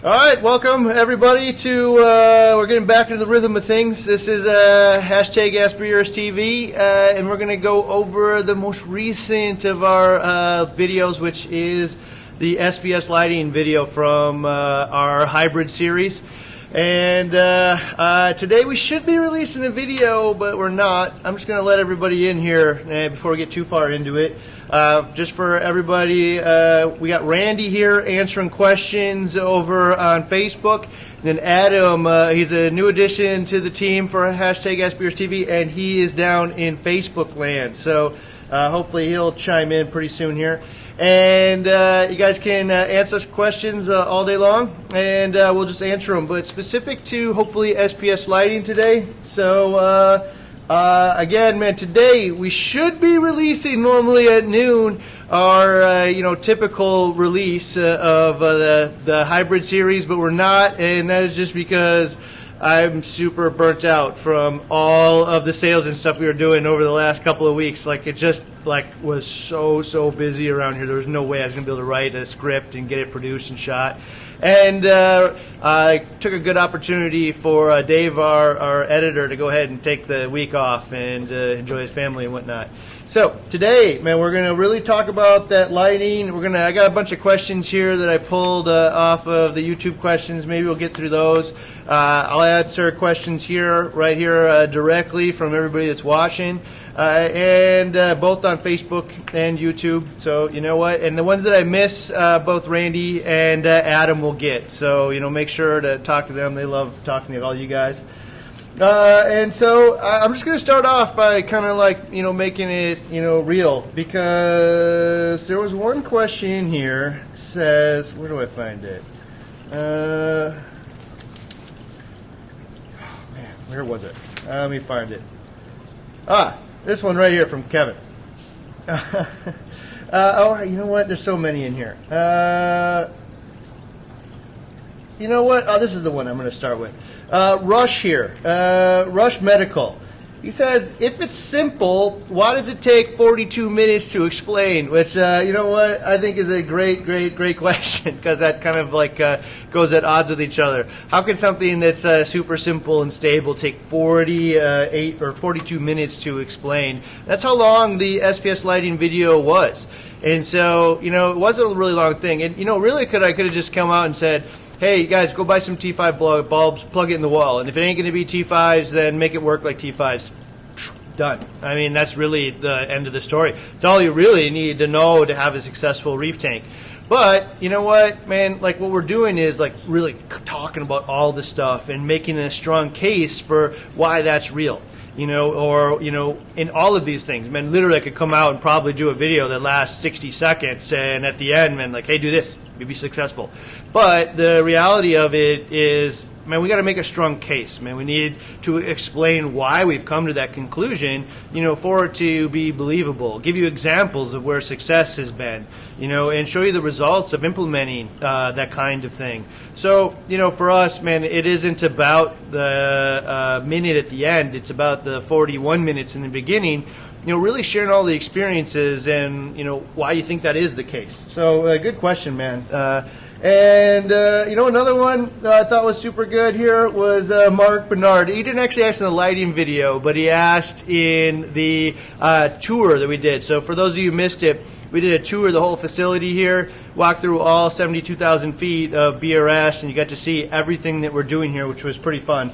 All right, welcome everybody to, we're getting back into the rhythm of things. This is hashtag AskBrewers and we're going to go over the most recent of our videos, which is the SPS lighting video from our hybrid series. And today we should be releasing a video, but we're not. I'm just going to let everybody in here before we get too far into it. Just for everybody, we got Randy here answering questions over on Facebook. And then Adam, he's a new addition to the team for hashtag AskBrewers and he is down in Facebook land. So hopefully he'll chime in pretty soon here. And you guys can answer questions all day long, and we'll just answer them. But specific to, hopefully, SPS lighting today. So, again, man, today we should be releasing normally at noon our, typical release of the hybrid series, but we're not, and that is just because I'm super burnt out from all of the sales and stuff we were doing over the last couple of weeks. Like, it just was so busy around here. There was no way I was going to be able to write a script and get it produced and shot. And I took a good opportunity for Dave, our editor, to go ahead and take the week off and enjoy his family and whatnot. So today, man, we're going to really talk about that lighting. I got a bunch of questions here that I pulled off of the YouTube questions. Maybe we'll get through those. I'll answer questions right here directly from everybody that's watching. And both on Facebook and YouTube. So you know what? And the ones that I miss, both Randy and Adam will get. So make sure to talk to them. They love talking to all you guys. And so I'm just going to start off by kind of making it real, because there was one question in here. It says, where do I find it? Oh man, where was it? Let me find it. This one right here from Kevin. Oh, you know what? There's so many in here. You know what? Oh, this is the one I'm going to start with. Rush here. Rush Medical. He says, if it's simple, why does it take 42 minutes to explain? Which, you know what, I think is a great question, because that kind of goes at odds with each other. How can something that's super simple and stable take 48 or 42 minutes to explain? That's how long the SPS lighting video was. And so, it wasn't a really long thing. And, really I could have just come out and said, hey, you guys, go buy some T5 bulbs, plug it in the wall. And if it ain't going to be T5s, then make it work like T5s. Done. I mean, that's really the end of the story. It's all you really need to know to have a successful reef tank. But, you know what, man, what we're doing is, really talking about all this stuff and making a strong case for why that's real. In all of these things. Man, literally I could come out and probably do a video that lasts 60 seconds, and at the end, man, hey, do this. You'll be successful. But the reality of it is, man, we got to make a strong case, man. We need to explain why we've come to that conclusion, for it to be believable. Give you examples of where success has been, and show you the results of implementing that kind of thing. So, for us, man, it isn't about the minute at the end. It's about the 41 minutes in the beginning, really sharing all the experiences and, why you think that is the case. So, good question, man. Another one I thought was super good here was Mark Bernard. He didn't actually ask in the lighting video, but he asked in the tour that we did. So for those of you who missed it, we did a tour of the whole facility here, walked through all 72,000 feet of BRS, and you got to see everything that we're doing here, which was pretty fun.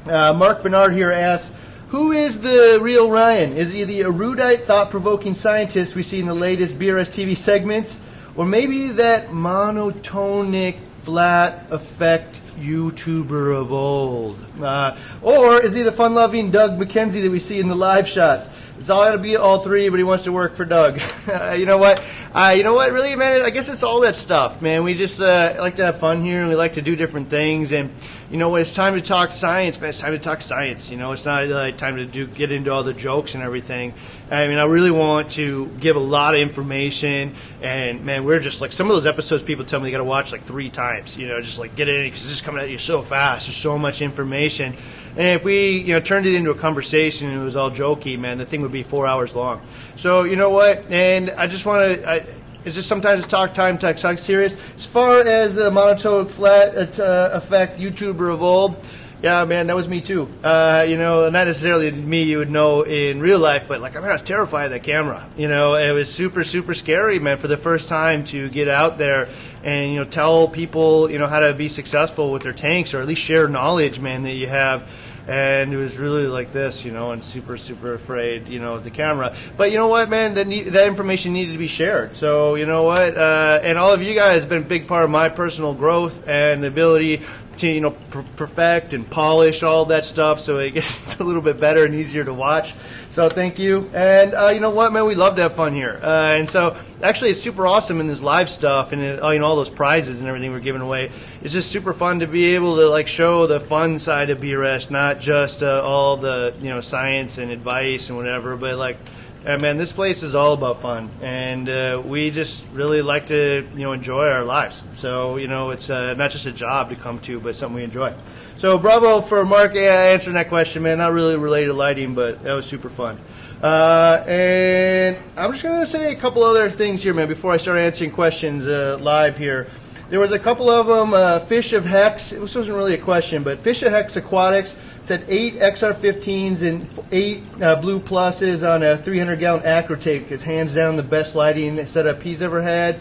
Mark Bernard here asks, who is the real Ryan? Is he the erudite, thought-provoking scientist we see in the latest BRS TV segments? Or maybe that monotonic, flat effect YouTuber of old? Or is he the fun-loving Doug McKenzie that we see in the live shots? It's all got to be all three, but he wants to work for Doug. You know what? Really, man, I guess it's all that stuff, man. We just like to have fun here, and we like to do different things. And, when it's time to talk science, man, it's time to talk science. It's not time to get into all the jokes and everything. I mean, I really want to give a lot of information. And, man, we're just some of those episodes people tell me they got to watch 3 times, just get it in, because it's just coming at you so fast. There's so much information. And if we, turned it into a conversation and it was all jokey, man, the thing would be 4 hours long. So, you know what? And I just want to, it's just sometimes it's talk time, talk serious. As far as the monotone flat effect YouTuber of old, yeah, man, that was me too. You know, not necessarily me you would know in real life, but like, I mean, I was terrified of that camera. You know, it was super, super scary, man, for the first time to get out there and, you know, tell people, you know, how to be successful with their tanks, or at least share knowledge, man, that you have. And it was really like this, you know, and super, super afraid, you know, of the camera. But you know what, man, that information needed to be shared. So, you know what, and all of you guys have been a big part of my personal growth and the ability to, you know, perfect and polish all that stuff so it gets a little bit better and easier to watch. So thank you. And you know what, man, we love to have fun here. And so actually it's super awesome in this live stuff and you know, all those prizes and everything we're giving away. It's just super fun to be able to like show the fun side of BRS, not just all the, you know, science and advice and whatever, but like, man, this place is all about fun, and we just really like to, you know, enjoy our lives. So, you know, it's not just a job to come to, but something we enjoy. So, bravo for Mark answering that question, man. Not really related to lighting, but that was super fun. And I'm just going to say a couple other things here, man, before I start answering questions live here. There was a couple of them, Fish of Hex. This wasn't really a question, but Fish of Hex Aquatics said 8 XR15s and 8 Blue Pluses on a 300-gallon Acrotape is hands down the best lighting setup he's ever had.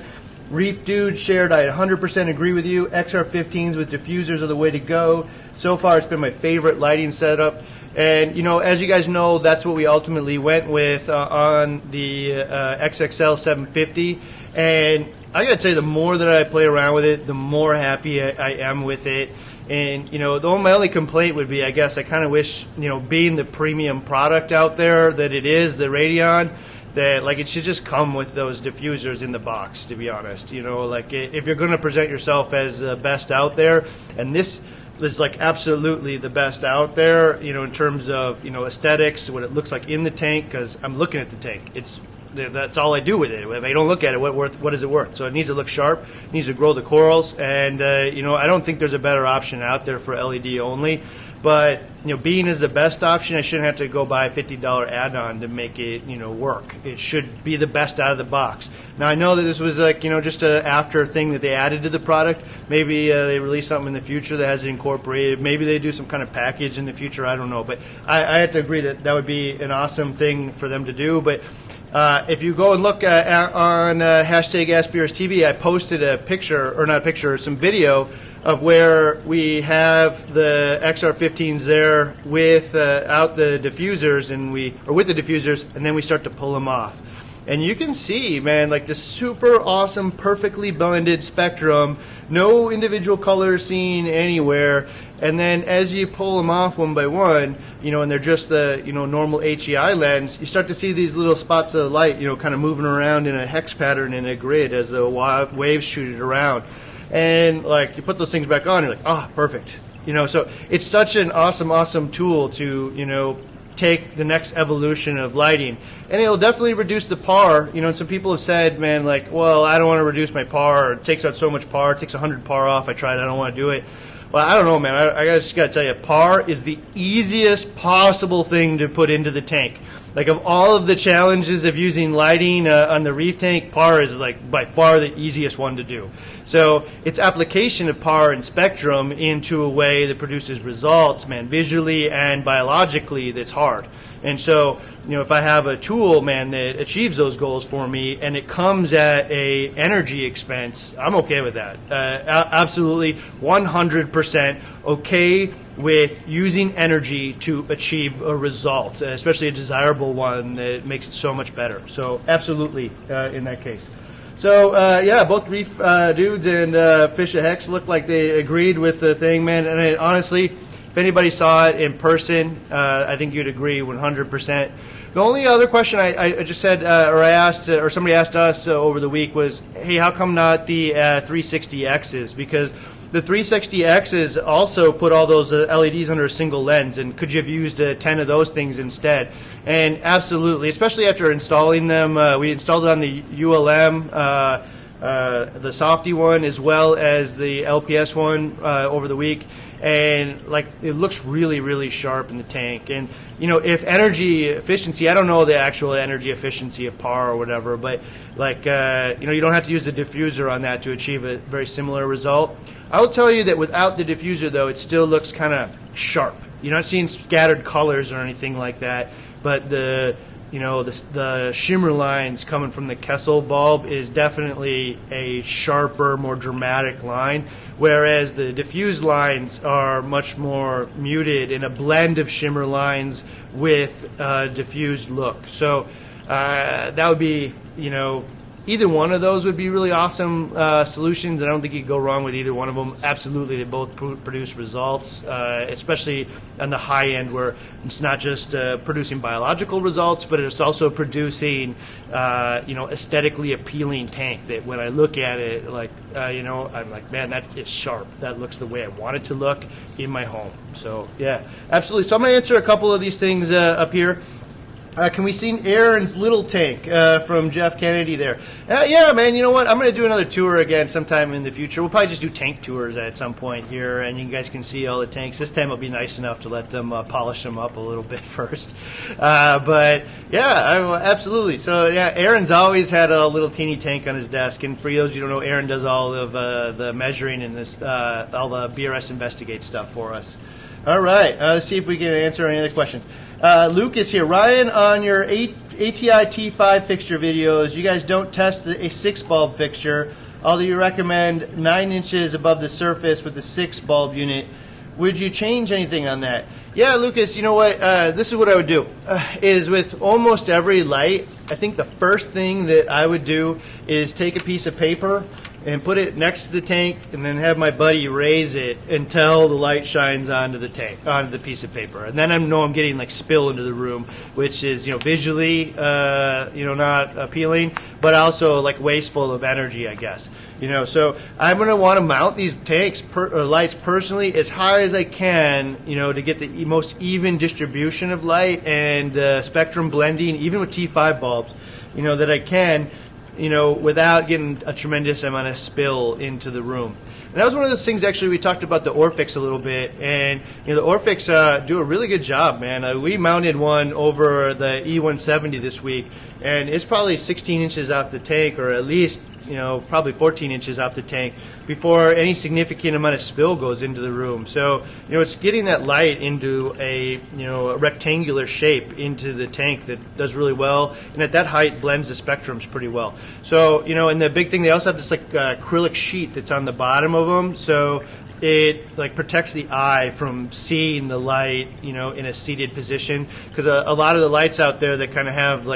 Reef Dude shared, I 100% agree with you. XR15s with diffusers are the way to go. So far, it's been my favorite lighting setup. And, you know, as you guys know, that's what we ultimately went with on the XXL 750. And I got to tell you, the more that I play around with it, the more happy I am with it. And, you know, my only complaint would be, I guess, I kind of wish, you know, being the premium product out there that it is, the Radion, that, like, it should just come with those diffusers in the box, to be honest. You know, like, if you're going to present yourself as the best out there, and this is, like, absolutely the best out there, you know, in terms of, you know, aesthetics, what it looks like in the tank, because I'm looking at the tank. That's all I do with it. If I don't look at it, what is it worth? So it needs to look sharp, it needs to grow the corals, and you know, I don't think there's a better option out there for LED only. But you know, being is the best option. I shouldn't have to go buy a $50 add-on to make it, you know, work. It should be the best out of the box. Now I know that this was like, you know, just a after thing that they added to the product. Maybe they release something in the future that has it incorporated. Maybe they do some kind of package in the future. I don't know, but I have to agree that that would be an awesome thing for them to do. But if you go and look on hashtag AskBRSTV, I posted a picture, or not a picture, some video of where we have the XR15s there without the diffusers, or with the diffusers, and then we start to pull them off. And you can see, man, like this super awesome, perfectly blended spectrum, no individual colors seen anywhere. And then as you pull them off one by one, you know, and they're just the, you know, normal HEI lens, you start to see these little spots of light, you know, kind of moving around in a hex pattern in a grid as the waves shoot it around. And like you put those things back on, you're like, oh, perfect. You know, so it's such an awesome, awesome tool to, you know, take the next evolution of lighting, and it'll definitely reduce the par. You know, and some people have said, man, like, well, I don't want to reduce my par, or it takes out so much par, it takes 100 par off, I tried, I don't want to do it. Well, I don't know, man, I just got to tell you, par is the easiest possible thing to put into the tank. Like, of all of the challenges of using lighting on the reef tank, par is like by far the easiest one to do. So its application of par and spectrum into a way that produces results, man, visually and biologically, that's hard. And so, you know, if I have a tool, man, that achieves those goals for me and it comes at a energy expense, I'm okay with that. Absolutely 100% okay with using energy to achieve a result, especially a desirable one that makes it so much better. So absolutely in that case. So yeah, both Reef Dudes and Fish of Hex looked like they agreed with the thing, man. And honestly, if anybody saw it in person, I think you'd agree 100%. The only other question I just said, or I asked, or somebody asked us over the week was, hey, how come not the 360Xs? Because the 360Xs also put all those LEDs under a single lens, and could you have used 10 of those things instead? And absolutely, especially after installing them, we installed it on the ULM the softy one as well as the LPS one over the week. And like it looks really, really sharp in the tank. And if energy efficiency, I don't know the actual energy efficiency of par or whatever, but like you don't have to use the diffuser on that to achieve a very similar result. I will tell you that without the diffuser, though, it still looks kind of sharp. You're not seeing scattered colors or anything like that, but the shimmer lines coming from the Kessel bulb is definitely a sharper, more dramatic line, whereas the diffused lines are much more muted in a blend of shimmer lines with diffused look. So that would be, either one of those would be really awesome solutions. I don't think you could go wrong with either one of them. Absolutely, they both produce results, especially on the high end where it's not just producing biological results, but it's also producing, aesthetically appealing tank that when I look at it, I'm like, man, that is sharp. That looks the way I want it to look in my home. So, yeah, absolutely. So I'm going to answer a couple of these things up here. Can we see Aaron's little tank from Jeff Kennedy there? Yeah, man, you know what? I'm going to do another tour again sometime in the future. We'll probably just do tank tours at some point here, and you guys can see all the tanks. This time I'll be nice enough to let them polish them up a little bit first. But, yeah, absolutely. So, yeah, Aaron's always had a little teeny tank on his desk. And for those of you who don't know, Aaron does all of the measuring and all the BRS Investigate stuff for us. All right. Let's see if we can answer any other questions. Luke is here. Ryan, on your ATI T5 fixture videos, you guys don't test a 6 bulb fixture, although you recommend 9 inches above the surface with the 6 bulb unit. Would you change anything on that? Yeah, Lucas, you know what? This is what I would do. Is with almost every light, I think the first thing that I would do is take a piece of paper and put it next to the tank, and then have my buddy raise it until the light shines onto the tank, onto the piece of paper. And then I know I'm getting like spill into the room, which is visually not appealing, but also like wasteful of energy, I guess. So I'm going to want to mount these tanks or lights personally as high as I can, to get the most even distribution of light and spectrum blending, even with T5 bulbs, that I can. Without getting a tremendous amount of spill into the room. And that was one of those things, actually, we talked about the Orphix a little bit. And, the Orphix do a really good job, man. We mounted one over the E170 this week, and it's probably 16 inches off the tank, or at least, probably 14 inches off the tank before any significant amount of spill goes into the room. So, it's getting that light into a rectangular shape into the tank that does really well. And at that height, blends the spectrums pretty well. So, and the big thing, they also have this acrylic sheet that's on the bottom of them. So it protects the eye from seeing the light, in a seated position. Because a lot of the lights out there that kind of have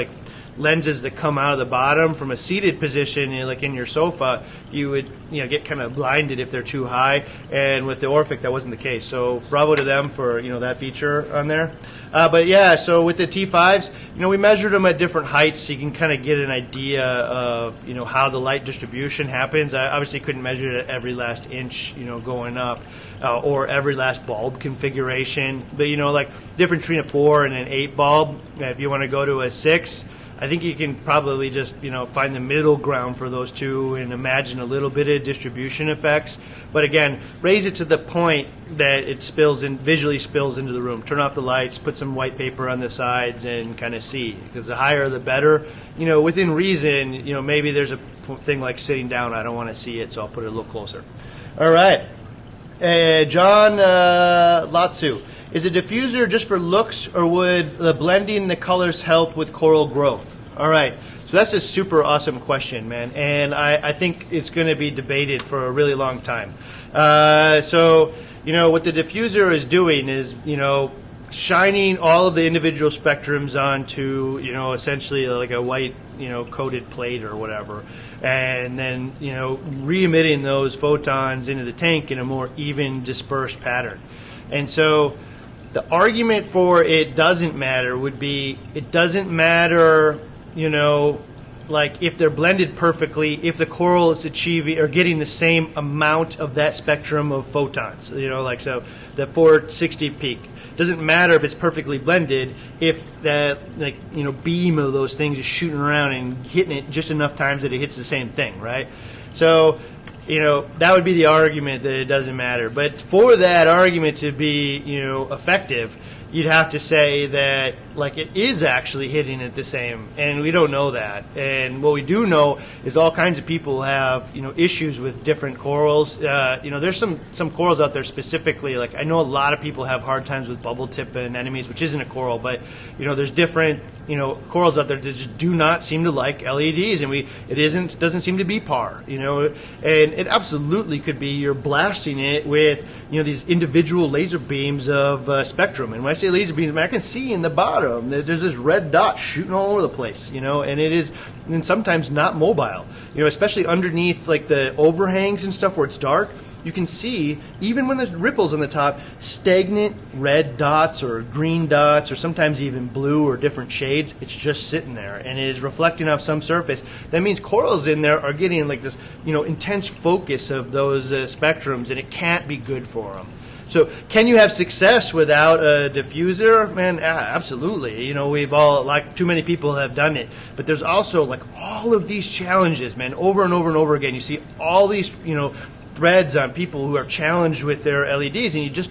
lenses that come out of the bottom from a seated position, like in your sofa, you would get kind of blinded if they're too high. And with the Orphix, that wasn't the case. So bravo to them for that feature on there. But yeah, so with the T5s, we measured them at different heights, so you can kind of get an idea of how the light distribution happens. I obviously couldn't measure it at every last inch, going up, or every last bulb configuration. But difference between a 4 and an 8 bulb. If you want to go to a 6. I think you can probably just, find the middle ground for those two and imagine a little bit of distribution effects. But again, raise it to the point that it visually spills into the room. Turn off the lights, put some white paper on the sides, and kind of see. Because the higher the better. Within reason, maybe there's a thing like sitting down. I don't want to see it, so I'll put it a little closer. All right. John Latsu. Is a diffuser just for looks, or would the blending the colors help with coral growth? All right. So that's a super awesome question, man. And I think it's going to be debated for a really long time. So, what the diffuser is doing is, shining all of the individual spectrums onto, essentially like a white, coated plate or whatever. And then, re-emitting those photons into the tank in a more even dispersed pattern. And so the argument for it doesn't matter would be it doesn't matter, if they're blended perfectly, if the coral is achieving or getting the same amount of that spectrum of photons, so the 460 peak. Doesn't matter if it's perfectly blended if that beam of those things is shooting around and hitting it just enough times that it hits the same thing, right? So, that would be the argument that it doesn't matter. But for that argument to be, effective, you'd have to say that, like, it is actually hitting it the same, and we don't know that. And what we do know is all kinds of people have, issues with different corals. There's some corals out there specifically, like, I know a lot of people have hard times with bubble tip anemones, which isn't a coral, but, there's different, corals out there that just do not seem to like LEDs, and it doesn't seem to be par, and it absolutely could be you're blasting it with, these individual laser beams of spectrum. And when I say laser beams, I can see in the bottom that there's this red dot shooting all over the place, and it is, and sometimes not mobile, especially underneath like the overhangs and stuff where it's dark. You can see, even when there's ripples on the top, stagnant red dots or green dots or sometimes even blue or different shades. It's just sitting there, and it is reflecting off some surface. That means corals in there are getting like this, intense focus of those spectrums, and it can't be good for them. So can you have success without a diffuser? Man, absolutely. We've all, like, too many people have done it. But there's also, like, all of these challenges, man, over and over and over again. You see all these, threads on people who are challenged with their LEDs, and it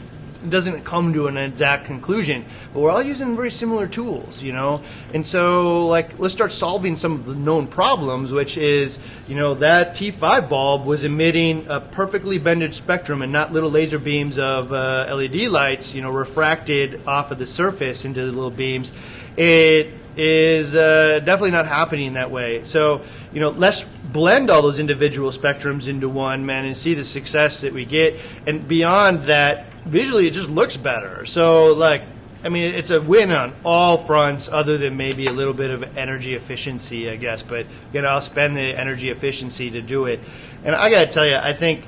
doesn't come to an exact conclusion. But we're all using very similar tools, And so, like, let's start solving some of the known problems, which is, that T5 bulb was emitting a perfectly bended spectrum and not little laser beams of LED lights, refracted off of the surface into the little beams. It is definitely not happening that way. So, let's blend all those individual spectrums into one, man, and see the success that we get. And beyond that, visually, it just looks better. So, like, it's a win on all fronts other than maybe a little bit of energy efficiency, I guess. But, I'll spend the energy efficiency to do it. And I got to tell you, I think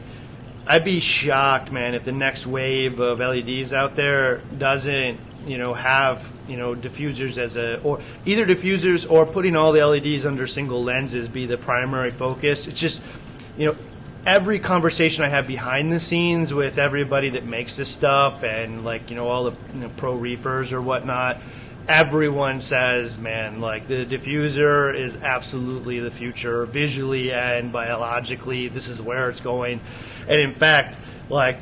I'd be shocked, man, if the next wave of LEDs out there doesn't, have, diffusers or either diffusers or putting all the LEDs under single lenses be the primary focus. It's just, every conversation I have behind the scenes with everybody that makes this stuff and, like, all the pro reefers or whatnot, everyone says, man, like, the diffuser is absolutely the future, visually and biologically. This is where it's going. And in fact, like,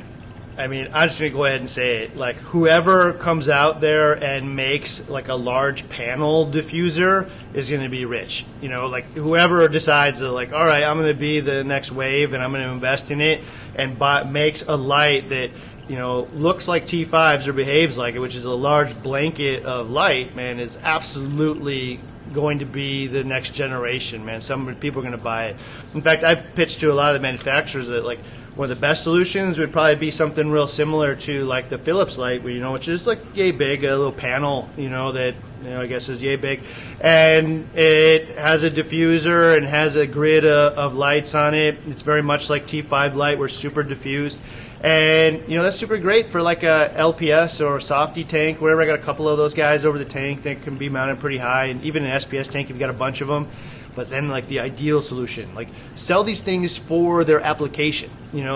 I'm just going to go ahead and say it. Like, whoever comes out there and makes, like, a large panel diffuser is going to be rich. Like, whoever decides that, like, all right, I'm going to be the next wave and I'm going to invest in it and makes a light that, looks like T5s or behaves like it, which is a large blanket of light, man, is absolutely going to be the next generation, man. Some people are going to buy it. In fact, I've pitched to a lot of the manufacturers that, like, one of the best solutions would probably be something real similar to, like, the Philips light, where, which is, like, yay big, a little panel, that, I guess is yay big. And it has a diffuser and has a grid of lights on it. It's very much like T5 light. We're super diffused. And, that's super great for, like, a LPS or a softy tank, wherever. I got a couple of those guys over the tank that can be mounted pretty high. And even an SPS tank, you've got a bunch of them. But then, like, the ideal solution, like, sell these things for their application,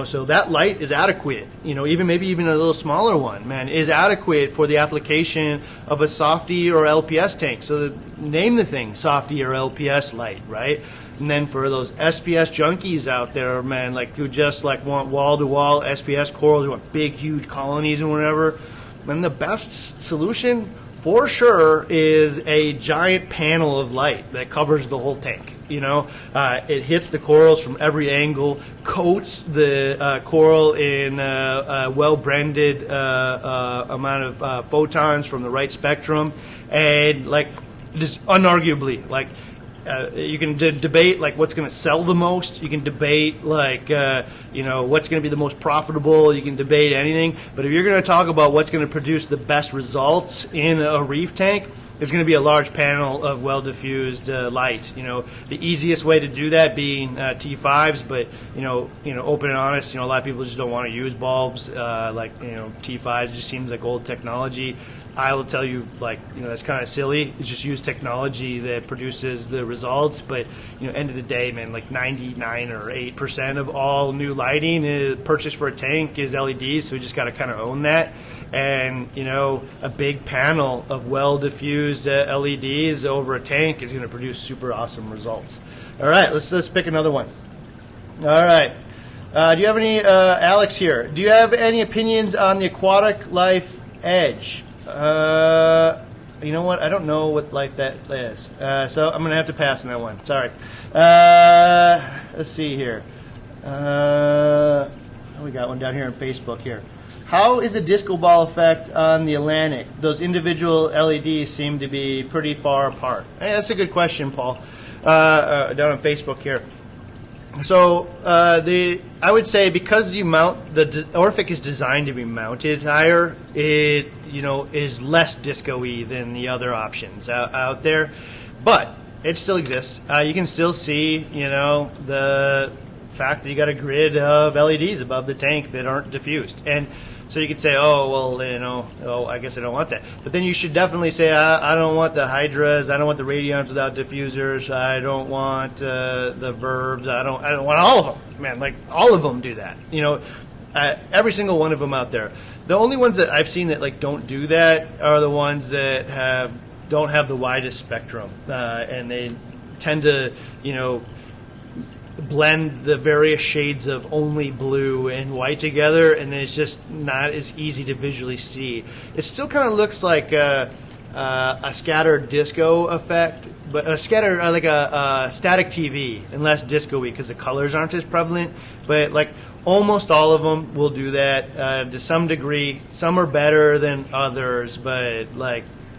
so that light is adequate, maybe even a little smaller one, man, is adequate for the application of a softy or LPS tank. So name the thing softy or LPS light, right? And then for those SPS junkies out there, man, like, who just, like, want wall-to-wall SPS corals, who want big, huge colonies and whatever, then the best solution for sure is a giant panel of light that covers the whole tank. It hits the corals from every angle, coats the coral in a well-blended amount of photons from the right spectrum, and, like, just unarguably, like, you can debate, like, what's going to sell the most. You can debate, like, what's going to be the most profitable. You can debate anything. But if you're going to talk about what's going to produce the best results in a reef tank, it's going to be a large panel of well-diffused light. The easiest way to do that being T5s, but, open and honest, a lot of people just don't want to use bulbs. T5s just seems like old technology. I will tell you, like, that's kind of silly. It's just use technology that produces the results. But, end of the day, man, like 99 or 8% of all new lighting purchased for a tank is LEDs. So we just got to kind of own that. And, a big panel of well-diffused LEDs over a tank is going to produce super awesome results. All right, let's pick another one. All right. Do you have any, Alex here, do you have any opinions on the aquatic life edge? You know what? I don't know what life that is. So I'm going to have to pass on that one. Sorry. Let's see here. We got one down here on Facebook here. How is the disco ball effect on the Atlantic? Those individual LEDs seem to be pretty far apart. Hey, that's a good question, Paul. Down on Facebook here. So I would say because you mount the Orphic is designed to be mounted higher, it is less disco-y than the other options out there, but it still exists. You can still see the fact that you got a grid of LEDs above the tank that aren't diffused, and so you could say, oh well, I guess I don't want that. But then you should definitely say, I don't want the hydras, I don't want the radions without diffusers, I don't want the verbs, I don't want all of them. Man, like all of them do that. Every single one of them out there. The only ones that I've seen that don't do that are the ones that don't have the widest spectrum, and they tend to blend the various shades of only blue and white together, and then it's just not as easy to visually see. It still kind of looks like a scattered disco effect, but a scatter like a static TV and less disco-y because the colors aren't as prevalent. But almost all of them will do that to some degree. Some are better than others, but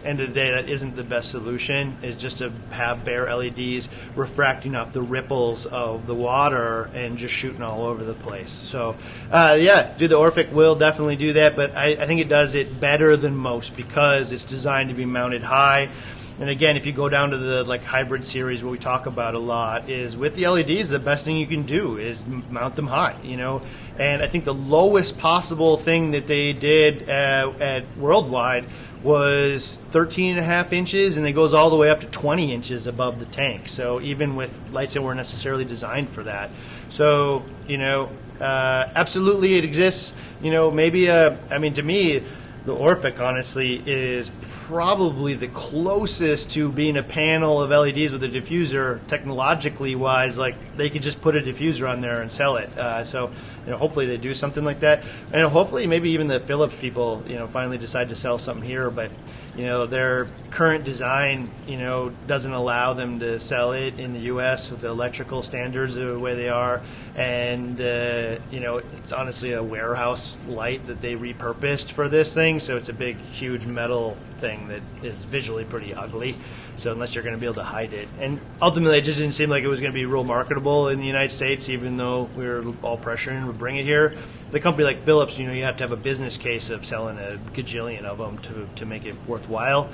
end of the day, that isn't the best solution. Is just to have bare LEDs refracting off the ripples of the water and just shooting all over the place. So, the Orphic will definitely do that, but I think it does it better than most because it's designed to be mounted high. And again, if you go down to the hybrid series, what we talk about a lot is with the LEDs, the best thing you can do is mount them high. And I think the lowest possible thing that they did at Worldwide was 13.5 inches, and it goes all the way up to 20 inches above the tank. So even with lights that weren't necessarily designed for that. So, absolutely it exists. Maybe, to me, the Orphic, honestly, is probably the closest to being a panel of LEDs with a diffuser, technologically wise. They could just put a diffuser on there and sell it. So hopefully they do something like that, and hopefully maybe even the Philips people finally decide to sell something here. But their current design doesn't allow them to sell it in the U.S. with the electrical standards the way they are, and it's honestly a warehouse light that they repurposed for this thing. So it's a big, huge metal thing that is visually pretty ugly. So unless you're going to be able to hide it, and ultimately it just didn't seem like it was going to be real marketable in the United States, even though we were all pressuring to bring it here. The company like Philips, you have to have a business case of selling a gajillion of them to make it worthwhile,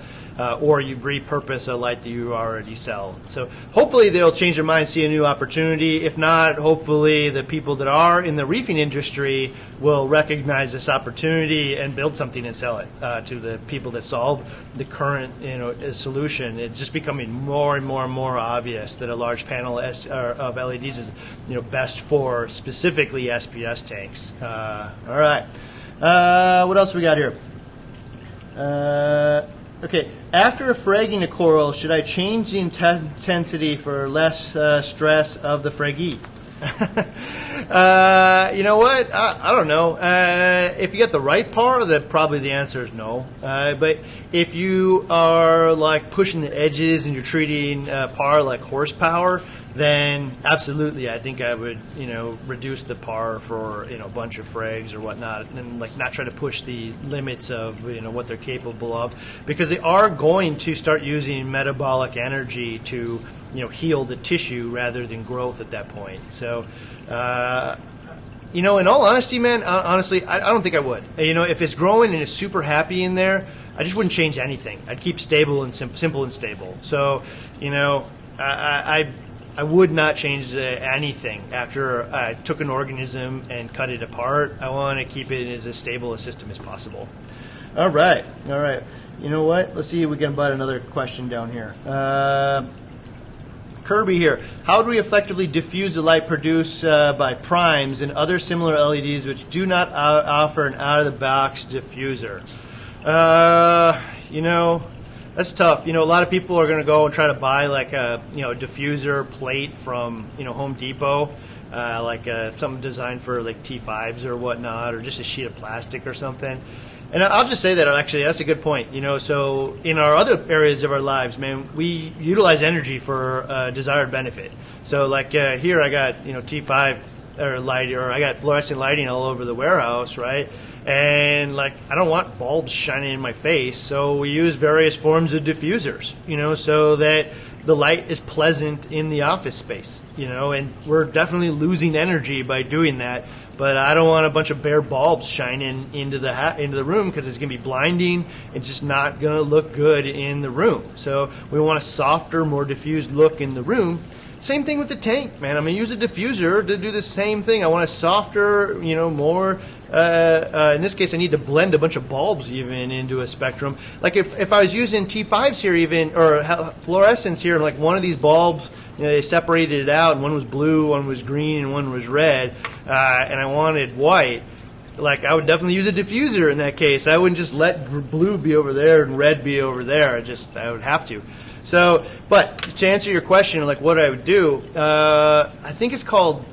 or you repurpose a light that you already sell. So hopefully they'll change their mind, see a new opportunity. If not, hopefully the people that are in the reefing industry will recognize this opportunity and build something and sell it to the people that solve the current solution. It's just becoming more and more and more obvious that a large panel of LEDs is best for specifically SPS tanks. All right. What else we got here? Okay. After fragging a coral, should I change the intensity for less stress of the fraggee? You know what? I don't know. If you get the right par, then probably the answer is no. But if you are pushing the edges and you're treating par like horsepower, then absolutely, I think I would, reduce the par for, a bunch of frags or whatnot, and not try to push the limits of, what they're capable of, because they are going to start using metabolic energy to, heal the tissue rather than growth at that point. So, in all honesty, man, honestly, I don't think I would. If it's growing and it's super happy in there, I just wouldn't change anything. I'd keep stable and simple and stable. So, I would not change anything after I took an organism and cut it apart. I want to keep it as stable a system as possible. All right. You know what? Let's see if we can butt another question down here. Kirby here. How do we effectively diffuse the light produced by primes and other similar LEDs which do not offer an out-of-the-box diffuser? That's tough. A lot of people are going to go and try to buy a diffuser plate from Home Depot, something designed for like T5s or whatnot, or just a sheet of plastic or something. And I'll just say that actually that's a good point. So in our other areas of our lives, man, we utilize energy for desired benefit. So like here, I got T5 or light, or I got fluorescent lighting all over the warehouse, right? And like I don't want bulbs shining in my face, so we use various forms of diffusers, so that the light is pleasant in the office space, and we're definitely losing energy by doing that. But I don't want a bunch of bare bulbs shining into the room, because it's going to be blinding. It's just not going to look good in the room. So we want a softer, more diffused look in the room. Same thing with the tank, man. I'm going to use a diffuser to do the same thing. I want a softer, more. In this case, I need to blend a bunch of bulbs even into a spectrum. Like if I was using T5s here, even, or fluorescence here, like one of these bulbs, they separated it out, and one was blue, one was green, and one was red, and I wanted white. Like I would definitely use a diffuser in that case. I wouldn't just let blue be over there and red be over there. I would have to. So, but to answer your question, like what I would do, I think it's called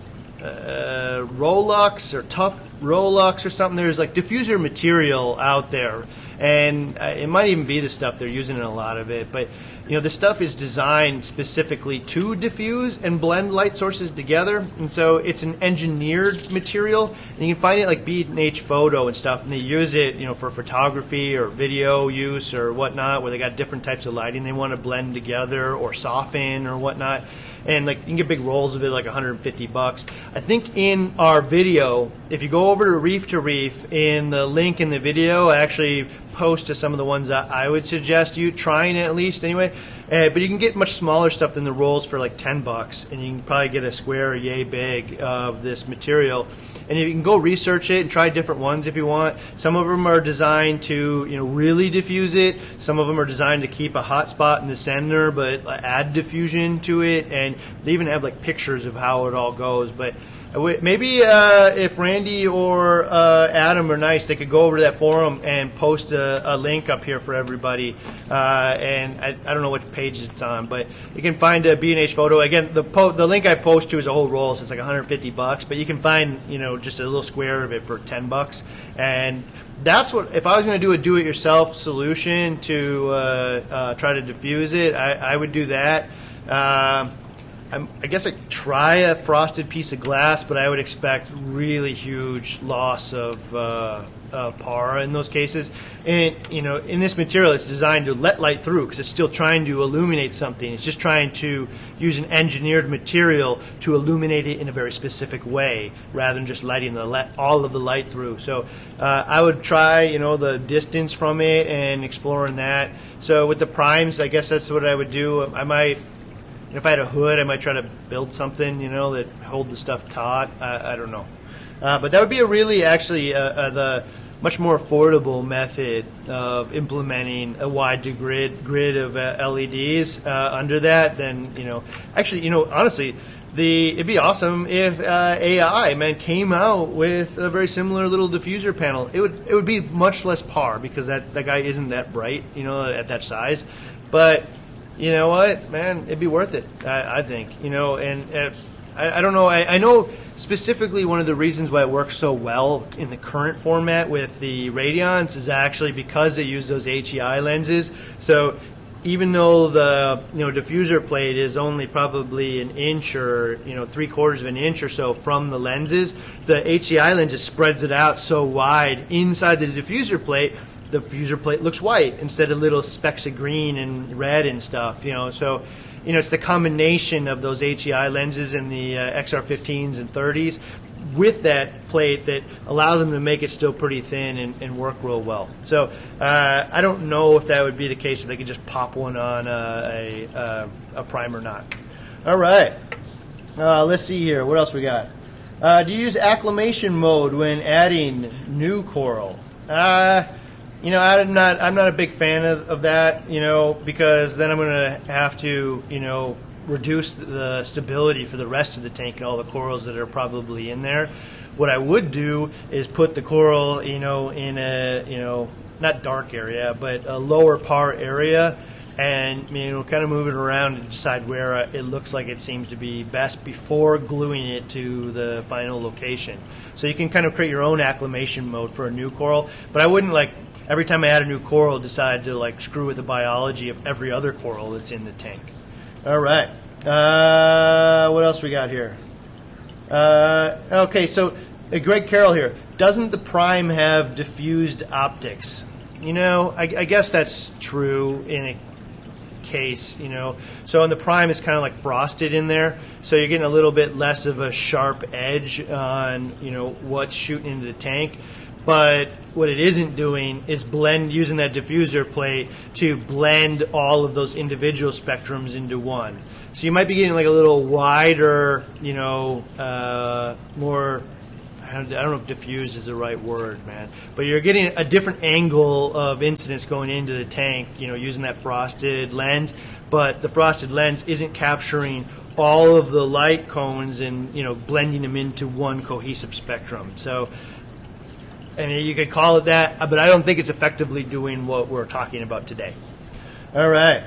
Rolux or Tough Rolux or something. There's like diffuser material out there, and it might even be the stuff they're using in a lot of it. But this stuff is designed specifically to diffuse and blend light sources together, and so it's an engineered material. And you can find it like B&H Photo and stuff, and they use it, for photography or video use or whatnot, where they got different types of lighting they want to blend together or soften or whatnot. And like you can get big rolls of it, like $150. I think in our video, if you go over to Reef, in the link in the video, I actually post to some of the ones that I would suggest you trying at least anyway. But you can get much smaller stuff than the rolls for like $10, and you can probably get a square yay big of this material. And you can go research it and try different ones if you want. Some of them are designed to really diffuse it. Some of them are designed to keep a hot spot in the center but add diffusion to it. And they even have like pictures of how it all goes. But maybe if Randy or Adam are nice, they could go over to that forum and post a link up here for everybody. And I don't know what page it's on, but you can find a B&H Photo. Again, the link I post to is a whole roll, so it's like $150. But you can find just a little square of it for $10. And that's what, if I was going to do a do-it-yourself solution to try to diffuse it, I would do that. I guess I'd try a frosted piece of glass, but I would expect really huge loss of par in those cases. And in this material, it's designed to let light through because it's still trying to illuminate something. It's just trying to use an engineered material to illuminate it in a very specific way, rather than just letting all of the light through. So I would try, the distance from it and exploring that. So with the primes, I guess that's what I would do. I might. If I had a hood, I might try to build something, that hold the stuff taut. I don't know. But that would be the much more affordable method of implementing a wide grid of LEDs under that than, honestly, it'd be awesome if AI, came out with a very similar little diffuser panel. It would be much less par because that guy isn't that bright, at that size. But you know what, man? It'd be worth it, I think. And I don't know. I know specifically one of the reasons why it works so well in the current format with the Radions is actually because they use those HEI lenses. So even though the diffuser plate is only probably an inch or 3/4 of an inch or so from the lenses, the HEI lens just spreads it out so wide inside the diffuser plate. The diffuser plate looks white instead of little specks of green and red and stuff, So, it's the combination of those HEI lenses and the XR15s and 30s with that plate that allows them to make it still pretty thin and work real well. So, I don't know if that would be the case if they could just pop one on a prime or not. All right. Let's see here. What else we got? Do you use acclimation mode when adding new coral? I'm not a big fan of that, because then I'm going to have to, reduce the stability for the rest of the tank and all the corals that are probably in there. What I would do is put the coral, in a, not dark area, but a lower par area, and kind of move it around and decide where it looks like it seems to be best before gluing it to the final location. So you can kind of create your own acclimation mode for a new coral, but I wouldn't every time I add a new coral decide to screw with the biology of every other coral that's in the tank. All right. What else we got here? Okay, so Greg Carroll here. Doesn't the prime have diffused optics? I guess that's true in a case, So in the prime, it's kind of like frosted in there, so you're getting a little bit less of a sharp edge on, what's shooting into the tank. But what it isn't doing is using that diffuser plate to blend all of those individual spectrums into one. So you might be getting a little wider, more, I don't know if diffuse is the right word, man, but you're getting a different angle of incidence going into the tank, using that frosted lens, but the frosted lens isn't capturing all of the light cones and, blending them into one cohesive spectrum. So, you could call it that, but I don't think it's effectively doing what we're talking about today. All right.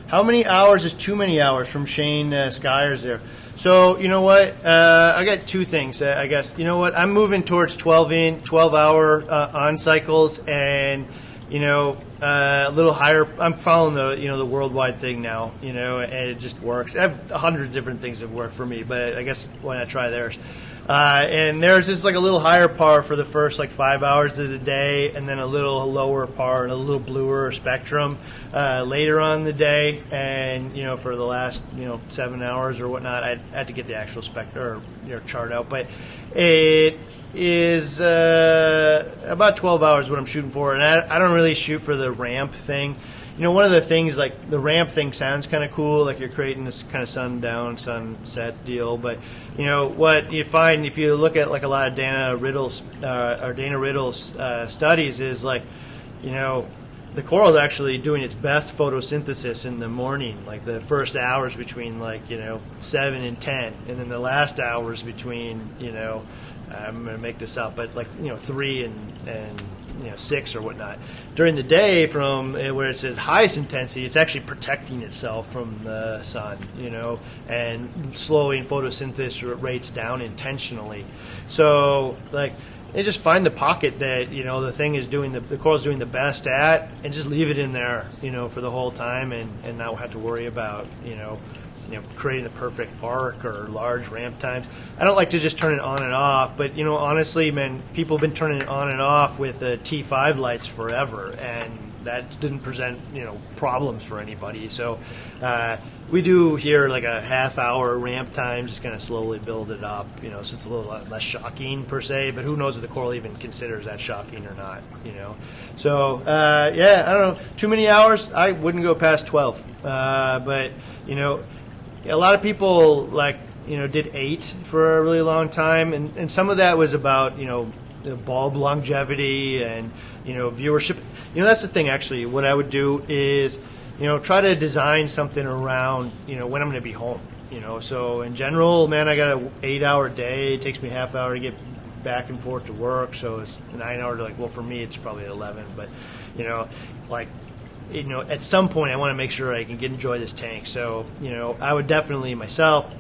How many hours is too many hours from Shane Skyers there? So, you know what? I got two things, I guess. You know what? I'm moving towards 12-hour on cycles, and, a little higher. I'm following the worldwide thing now, and it just works. I have 100 different things that work for me, but I guess why not try theirs? And there's just a little higher par for the first 5 hours of the day, and then a little lower par and a little bluer spectrum later on in the day. And for the last 7 hours or whatnot, I had to get the actual chart out, but it is about 12 hours what I'm shooting for, and I don't really shoot for the ramp thing. One of the things, the ramp thing sounds kind of cool, you're creating this kind of sundown, sunset deal. But, what you find if you look at, a lot of Dana Riddle's studies is, the coral is actually doing its best photosynthesis in the morning, the first hours between, 7 and 10, and then the last hours between, I'm going to make this up, but 3 and 6 or whatnot. During the day, from where it's at highest intensity, it's actually protecting itself from the sun, and slowing photosynthesis rates down intentionally. So, they just find the pocket that the thing is doing the coral's doing the best at, and just leave it in there, for the whole time, and not have to worry about creating the perfect arc or large ramp times. I don't like to just turn it on and off, but honestly, man, people have been turning it on and off with the T5 lights forever, and that didn't present problems for anybody. So we do here a half-hour ramp time, just kind of slowly build it up, so it's a little less shocking per se. But who knows if the coral even considers that shocking or not, So yeah, I don't know. Too many hours? I wouldn't go past 12. But a lot of people did 8 for a really long time, and some of that was about the bulb longevity and viewership. That's the thing actually. What I would do is try to design something around when I'm going to be home. So in general, man, I got an 8-hour day. It takes me a half hour to get back and forth to work, so it's 9 hours. Well, for me, it's probably 11. But at some point, I want to make sure I can enjoy this tank. So, I would definitely myself.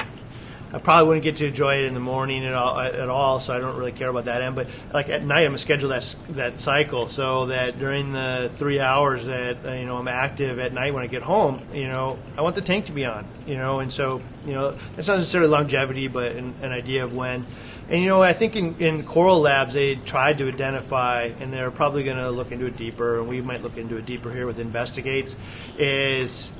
I probably wouldn't get to enjoy it in the morning at all, so I don't really care about that end. But at night, I'm gonna schedule that cycle so that during the 3 hours that I'm active at night when I get home, I want the tank to be on, and so it's not necessarily longevity, but an idea of when. And I think in coral labs they tried to identify, and they're probably going to look into it deeper, and we might look into it deeper here with Investigates. Is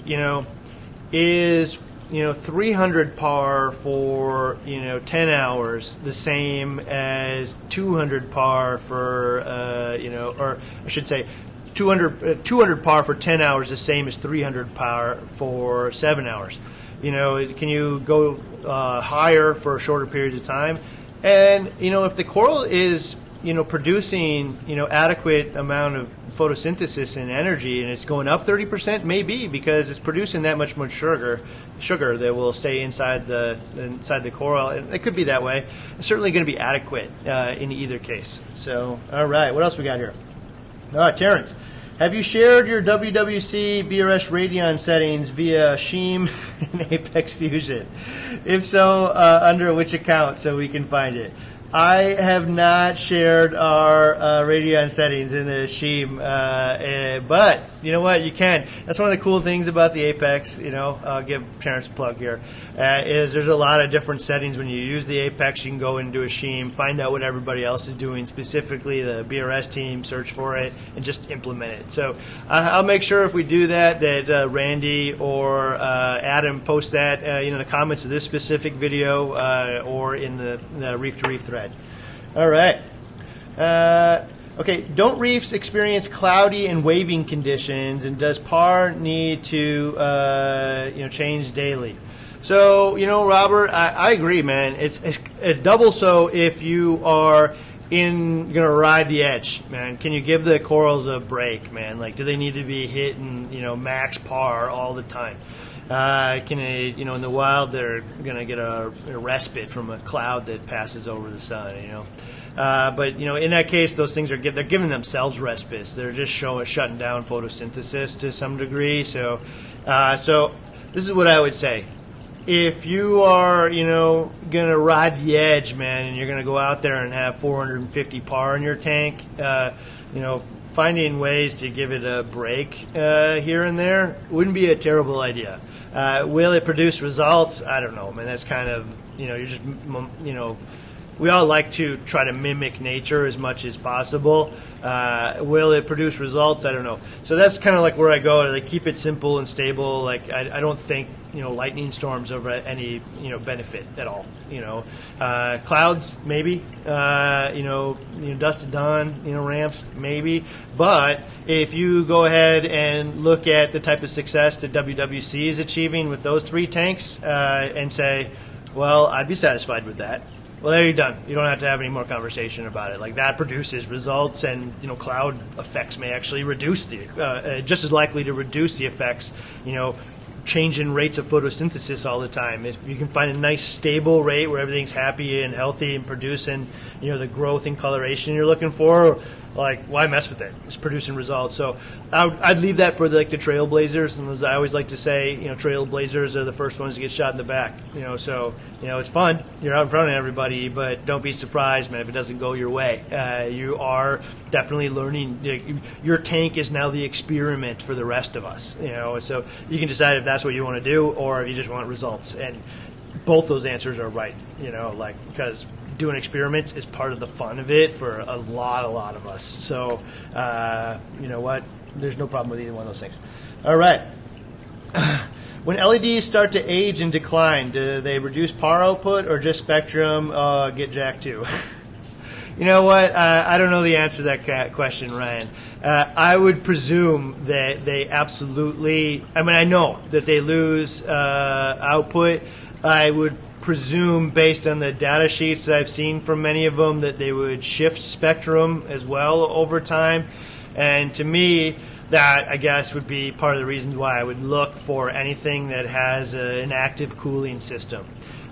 300 par for 10 hours the same as 200 par for or I should say 200 par for 10 hours the same as 300 par for 7 hours. Can you go higher for shorter periods of time? And if the coral is producing adequate amount of photosynthesis and energy, and it's going up 30%, maybe because it's producing that much more sugar that will stay inside the coral. And it could be that way. It's certainly going to be adequate in either case. So, all right, what else we got here? Terrence. Have you shared your WWC BRS Radeon settings via Sheem and Apex Fusion? If so, under which account so we can find it? I have not shared our Radeon settings in the Sheem, but you know what? You can. That's one of the cool things about the Apex. You know, I'll give Terrence a plug here. Is there's a lot of different settings when you use the Apex. You can go into a Sheem, find out what everybody else is doing, specifically the BRS team, search for it, and just implement it. So I'll make sure if we do that Randy or Adam post that in the comments of this specific video or in the Reef to Reef thread. All right. Okay. Don't reefs experience cloudy and waving conditions, and does PAR need to change daily? So Robert, I agree, man. It's double so if you are gonna ride the edge, man. Can you give the corals a break, man? Like, do they need to be hitting max PAR all the time? Can they, in the wild, they're going to get a respite from a cloud that passes over the sun, But, in that case, those things they're giving themselves respites. They're just shutting down photosynthesis to some degree. So this is what I would say. If you are, going to ride the edge, man, and you're going to go out there and have 450 PAR in your tank, finding ways to give it a break here and there wouldn't be a terrible idea. Will it produce results? I don't know, man. That's kind of, you're just, we all like to try to mimic nature as much as possible. Will it produce results? I don't know. So that's kind of like where I go. Like, keep it simple and stable. Like, I don't think, lightning storms over any, benefit at all. Clouds, maybe. Dust to dawn, ramps, maybe. But if you go ahead and look at the type of success that WWC is achieving with those 3 tanks and say, well, I'd be satisfied with that. Well, there you're done. You don't have to have any more conversation about it. Like, that produces results, and cloud effects may actually reduce just as likely to reduce the effects. Change in rates of photosynthesis all the time. If you can find a nice stable rate where everything's happy and healthy and producing, the growth and coloration you're looking for, like, why mess with it? It's producing results. So I'd leave that for the trailblazers. And as I always like to say, trailblazers are the first ones to get shot in the back. So it's fun. You're out in front of everybody, but don't be surprised, man, if it doesn't go your way. You are definitely learning. Your tank is now the experiment for the rest of us. So you can decide if that's what you want to do or if you just want results. And both those answers are right. Because doing experiments is part of the fun of it for a lot of us. So, you know what? There's no problem with either one of those things. All right. When LEDs start to age and decline, do they reduce PAR output or just spectrum get jacked too? You know what? I don't know the answer to that question, Ryan. I would presume that they absolutely, I know that they lose output. I would presume, based on the data sheets that I've seen from many of them, that they would shift spectrum as well over time. And to me, that, I guess, would be part of the reasons why I would look for anything that has an active cooling system.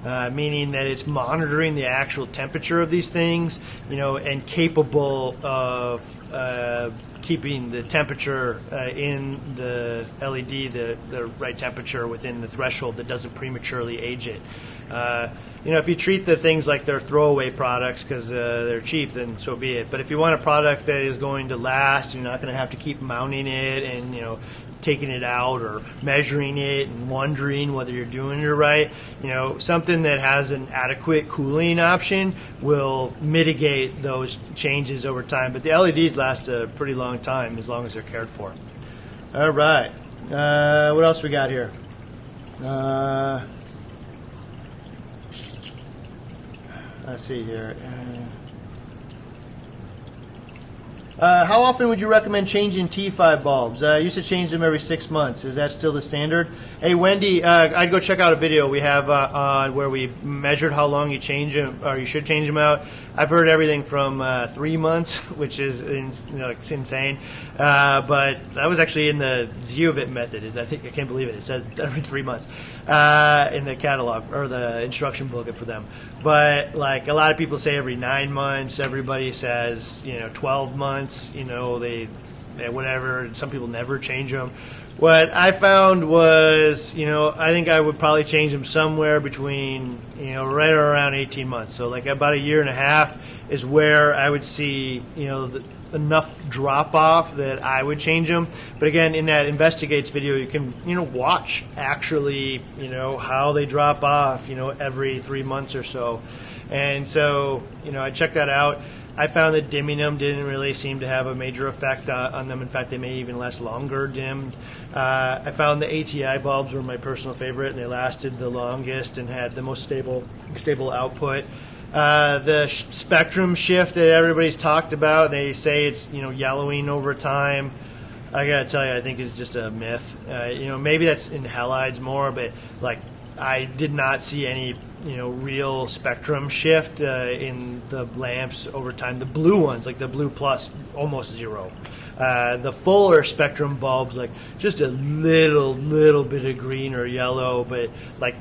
Meaning that it's monitoring the actual temperature of these things, and capable of keeping the temperature in the LED, the right temperature within the threshold that doesn't prematurely age it. If you treat the things like they're throwaway products because they're cheap, then so be it. But if you want a product that is going to last, you're not going to have to keep mounting it and, taking it out or measuring it and wondering whether you're doing it right. Something that has an adequate cooling option will mitigate those changes over time. But the LEDs last a pretty long time as long as they're cared for. All right. What else we got here? Let's see here. How often would you recommend changing T5 bulbs? I used to change them every 6 months. Is that still the standard? Hey, Wendy, I'd go check out a video we have on where we measured how long you change them, or you should change them out. I've heard everything from 3 months, which is it's insane. But that was actually in the Zeovit method. I can't believe it. It says every 3 months in the catalog or the instruction booklet for them. But like a lot of people say every 9 months. Everybody says 12 months. They whatever. Some people never change them. What I found was, I think I would probably change them somewhere between, right around 18 months. So like about a year and a half is where I would see, enough drop off that I would change them. But again, in that investigates video, you can, watch actually, how they drop off, every 3 months or so. And so, I checked that out. I found that dimming them didn't really seem to have a major effect on them. In fact, they may even last longer dimmed. I found the ATI bulbs were my personal favorite, and they lasted the longest and had the most stable output. The spectrum shift that everybody's talked about, they say it's yellowing over time. I gotta tell you, I think is just a myth. Maybe that's in halides more, but like I did not see any real spectrum shift in the lamps over time. The blue ones, like the blue plus, almost zero. The fuller spectrum bulbs, like just a little bit of green or yellow, but like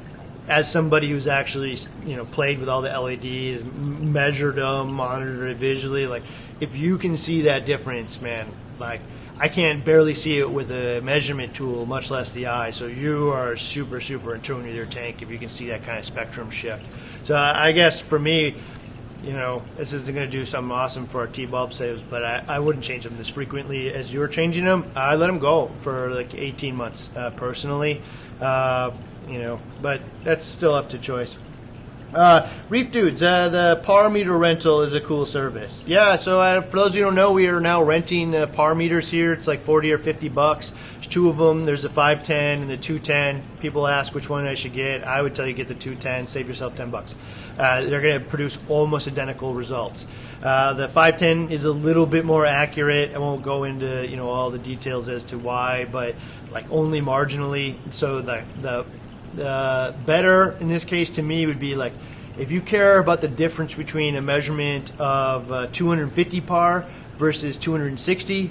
as somebody who's actually played with all the LEDs, measured them, monitored it visually, like if you can see that difference, man, like I can't barely see it with a measurement tool, much less the eye. So you are super in tune with your tank if you can see that kind of spectrum shift. So I guess for me, this isn't going to do something awesome for our T-bulb saves, but I wouldn't change them as frequently as you're changing them. I let them go for like 18 months personally, but that's still up to choice. Reef Dudes, the par meter rental is a cool service. Yeah, so for those of you who don't know, we are now renting par meters here. It's like $40 or $50. There's two of them. There's a 510 and the 210. People ask which one I should get. I would tell you get the 210. Save yourself $10. They're going to produce almost identical results. The 510 is a little bit more accurate. I won't go into all the details as to why, but like only marginally. So the better in this case to me would be like if you care about the difference between a measurement of 250 par versus 260,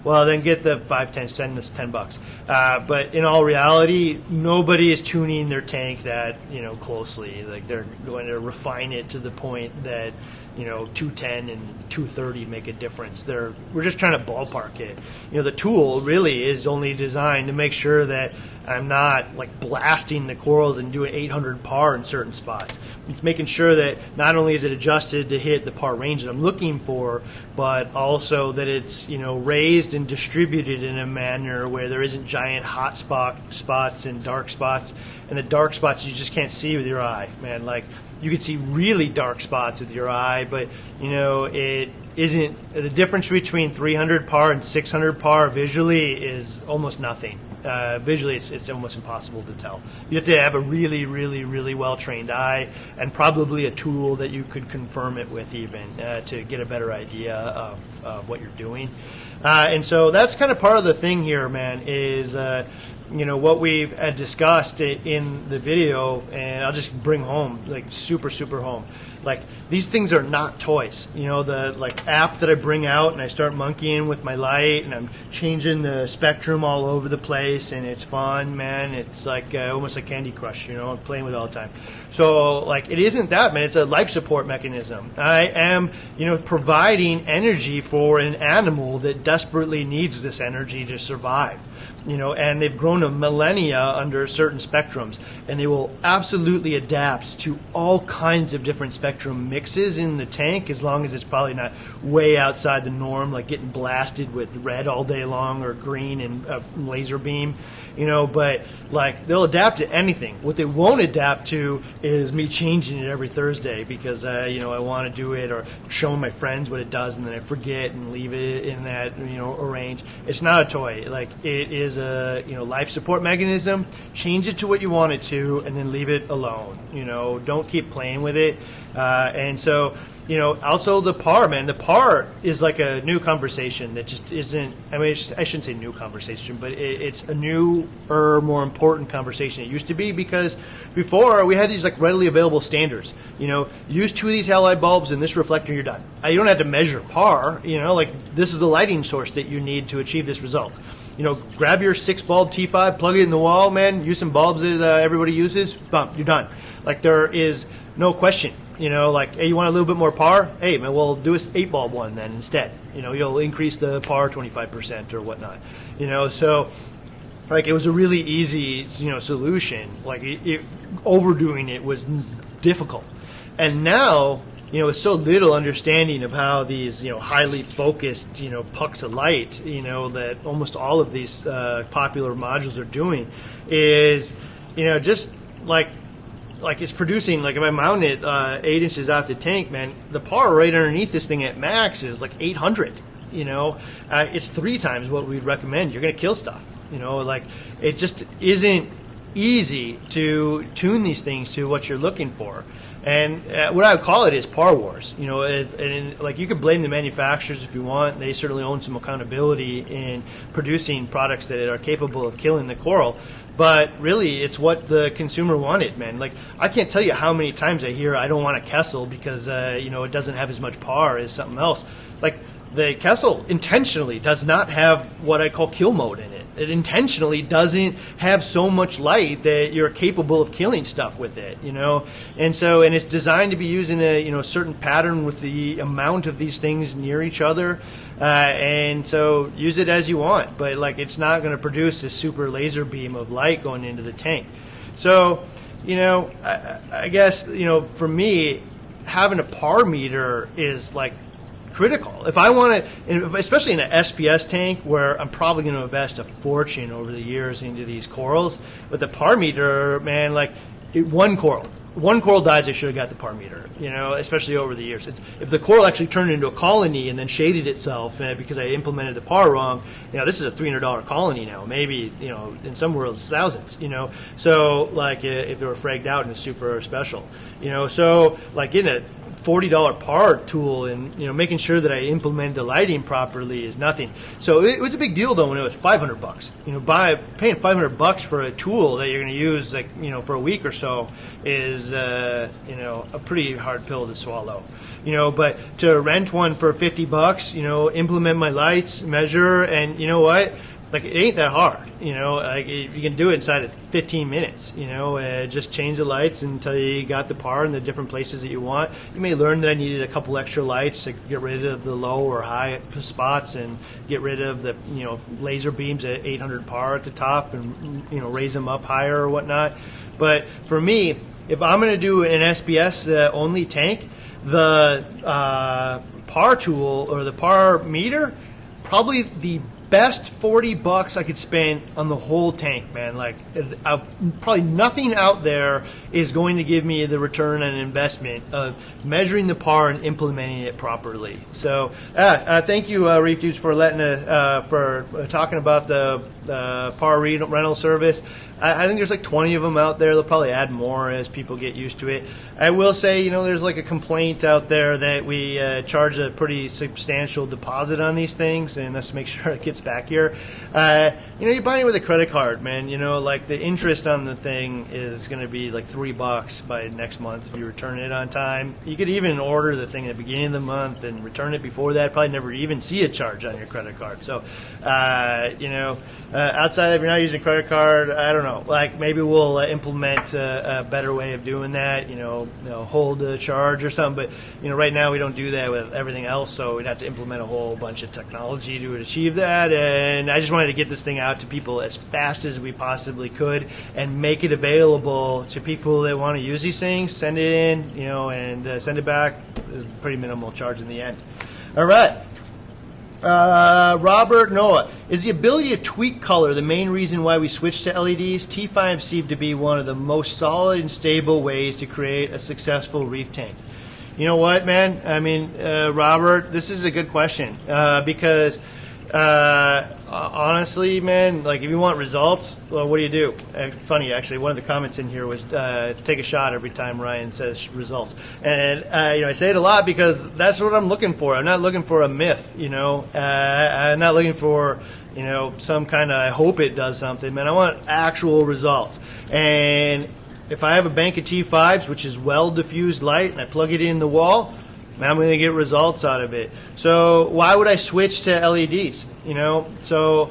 well then get the 510. Spend this $10. But in all reality, nobody is tuning their tank that closely. Like they're going to refine it to the point that 210 and 230 make a difference. We're just trying to ballpark it. The tool really is only designed to make sure that I'm not like blasting the corals and doing 800 par in certain spots. It's making sure that not only is it adjusted to hit the par range that I'm looking for, but also that it's raised and distributed in a manner where there isn't giant hot spots and dark spots. And the dark spots you just can't see with your eye, man. Like you can see really dark spots with your eye, but it isn't. The difference between 300 par and 600 par visually is almost nothing. Visually, it's almost impossible to tell. You have to have a really well-trained eye and probably a tool that you could confirm it with even to get a better idea of what you're doing. And so that's kind of part of the thing here, man, is what we've discussed in the video, and I'll just bring home, like super home. Like these things are not toys. The like app that I bring out and I start monkeying with my light and I'm changing the spectrum all over the place and it's fun, man. It's like almost like Candy Crush, I'm playing with it all the time. So like it isn't that, man. It's a life support mechanism. I am, providing energy for an animal that desperately needs this energy to survive. And they've grown a millennia under certain spectrums, and they will absolutely adapt to all kinds of different spectrum mixes in the tank, as long as it's probably not way outside the norm, like getting blasted with red all day long or green and laser beam. But like they'll adapt to anything. What they won't adapt to is me changing it every Thursday because I want to do it, or showing my friends what it does and then I forget and leave it in that range. It's not a toy. Like it is a life support mechanism. Change it to what you want it to, and then leave it alone. Don't keep playing with it. And so Also the par, man. The par is like a new conversation that just isn't. I mean, I shouldn't say new conversation, but it's a newer, more important conversation. It used to be because before we had these like readily available standards. Use 2 of these halide bulbs and this reflector, you're done. You don't have to measure par. Like this is the lighting source that you need to achieve this result. Grab your 6-bulb T5, plug it in the wall, man. Use some bulbs that everybody uses. Bum, you're done. Like there is no question. Like, hey, you want a little bit more par? Hey, man, we'll do a 8-bulb one then instead. You'll increase the par 25% or whatnot. So like it was a really easy, solution. Like overdoing it was difficult. And now, with so little understanding of how these, highly focused, pucks of light, that almost all of these popular modules are doing is, just like it's producing, like if I mount it 8 inches out the tank, man, the par right underneath this thing at max is like 800. It's 3 times what we'd recommend. You're going to kill stuff. Like it just isn't easy to tune these things to what you're looking for. And what I would call it is par wars. And like you can blame the manufacturers if you want. They certainly own some accountability in producing products that are capable of killing the coral. But really, it's what the consumer wanted, man. Like I can't tell you how many times I hear I don't want a Kessel because it doesn't have as much par as something else. Like the Kessel intentionally does not have what I call kill mode in it. It intentionally doesn't have so much light that you're capable of killing stuff with it, and it's designed to be used in a certain pattern with the amount of these things near each other, and so use it as you want, but like it's not going to produce this super laser beam of light going into the tank. So I guess for me, having a par meter is like critical. If I want to, especially in an SPS tank where I'm probably going to invest a fortune over the years into these corals, with the par meter, man, like one coral dies, I should have got the par meter, especially over the years. If the coral actually turned into a colony and then shaded itself because I implemented the par wrong, this is a $300 colony now, maybe, in some worlds, thousands, So, like, if they were fragged out and it's super special, so, like, in a $40 par tool and making sure that I implement the lighting properly is nothing. So it was a big deal though when it was $500. Paying $500 for a tool that you're going to use for a week or so is a pretty hard pill to swallow. But to rent one for $50, implement my lights, measure, and you know what? Like it ain't that hard, like you can do it inside of 15 minutes, just change the lights until you got the par in the different places that you want. You may learn that I needed a couple extra lights to get rid of the low or high spots and get rid of the, laser beams at 800 par at the top and, raise them up higher or whatnot. But for me, if I'm going to do an SPS only tank, the par tool or the par meter, probably the best $40 I could spend on the whole tank, man. Like, probably nothing out there is going to give me the return on investment of measuring the par and implementing it properly. So, thank you, Reef Dudes, for talking about the par rental service. I think there's like 20 of them out there. They'll probably add more as people get used to it. I will say, there's like a complaint out there that we charge a pretty substantial deposit on these things, and that's to make sure it gets back here. You're buying it with a credit card, man. Like the interest on the thing is going to be like $3 by next month if you return it on time. You could even order the thing at the beginning of the month and return it before that. Probably never even see a charge on your credit card. So, outside of you're not using a credit card, I don't know. Like maybe we'll implement a better way of doing that. Hold the charge or something. But right now we don't do that with everything else. So we'd have to implement a whole bunch of technology to achieve that. And I just wanted to get this thing out to people as fast as we possibly could and make it available to people that want to use these things. Send it in, and send it back. There's pretty minimal charge in the end. All right. Robert Noah, is the ability to tweak color the main reason why we switched to LEDs? T5 seemed to be one of the most solid and stable ways to create a successful reef tank. You know what, man? I mean, Robert, this is a good question because Honestly, man, like if you want results, well, what do? Funny, actually, one of the comments in here was take a shot every time Ryan says results, and I say it a lot because that's what I'm looking for. I'm not looking for a myth, I'm not looking for some kind of I hope it does something, man. I want actual results, and if I have a bank of T5s, which is well diffused light, and I plug it in the wall, I'm going to get results out of it. So why would I switch to LEDs? So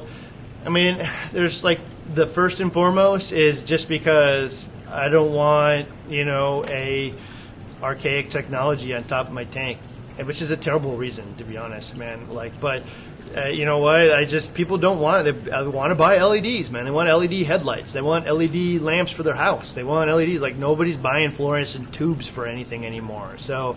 I mean, there's like the first and foremost is just because I don't want a archaic technology on top of my tank, which is a terrible reason, to be honest, man. But you know what? People don't want it. They want to buy LEDs, man. They want LED headlights. They want LED lamps for their house. They want LEDs. Like nobody's buying fluorescent tubes for anything anymore. So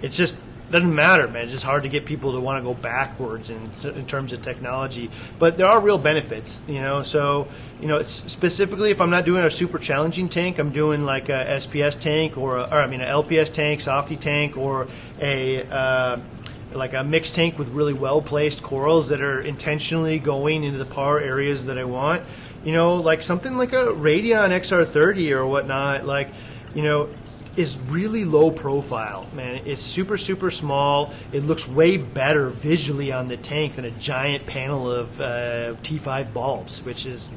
it just doesn't matter, man. It's just hard to get people to want to go backwards in terms of technology. But there are real benefits, So, it's specifically if I'm not doing a super challenging tank, I'm doing like a SPS tank or a LPS tank, softy tank, or like a mixed tank with really well-placed corals that are intentionally going into the par areas that I want. Like something like a Radion XR30 or whatnot, is really low profile, man. It's super, super small. It looks way better visually on the tank than a giant panel of T5 bulbs, which is,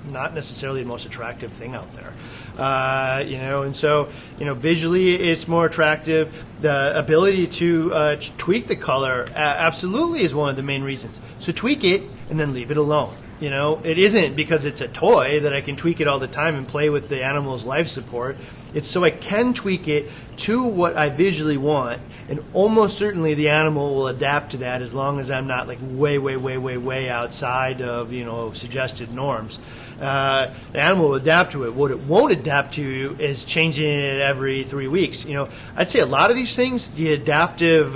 not necessarily the most attractive thing out there. And so, visually it's more attractive. The ability to tweak the color absolutely is one of the main reasons. So tweak it and then leave it alone. It isn't because it's a toy that I can tweak it all the time and play with the animal's life support. It's so I can tweak it to what I visually want, and almost certainly the animal will adapt to that as long as I'm not like way outside of suggested norms. The animal will adapt to it. What it won't adapt to is changing it every 3 weeks. I'd say a lot of these things, the adaptive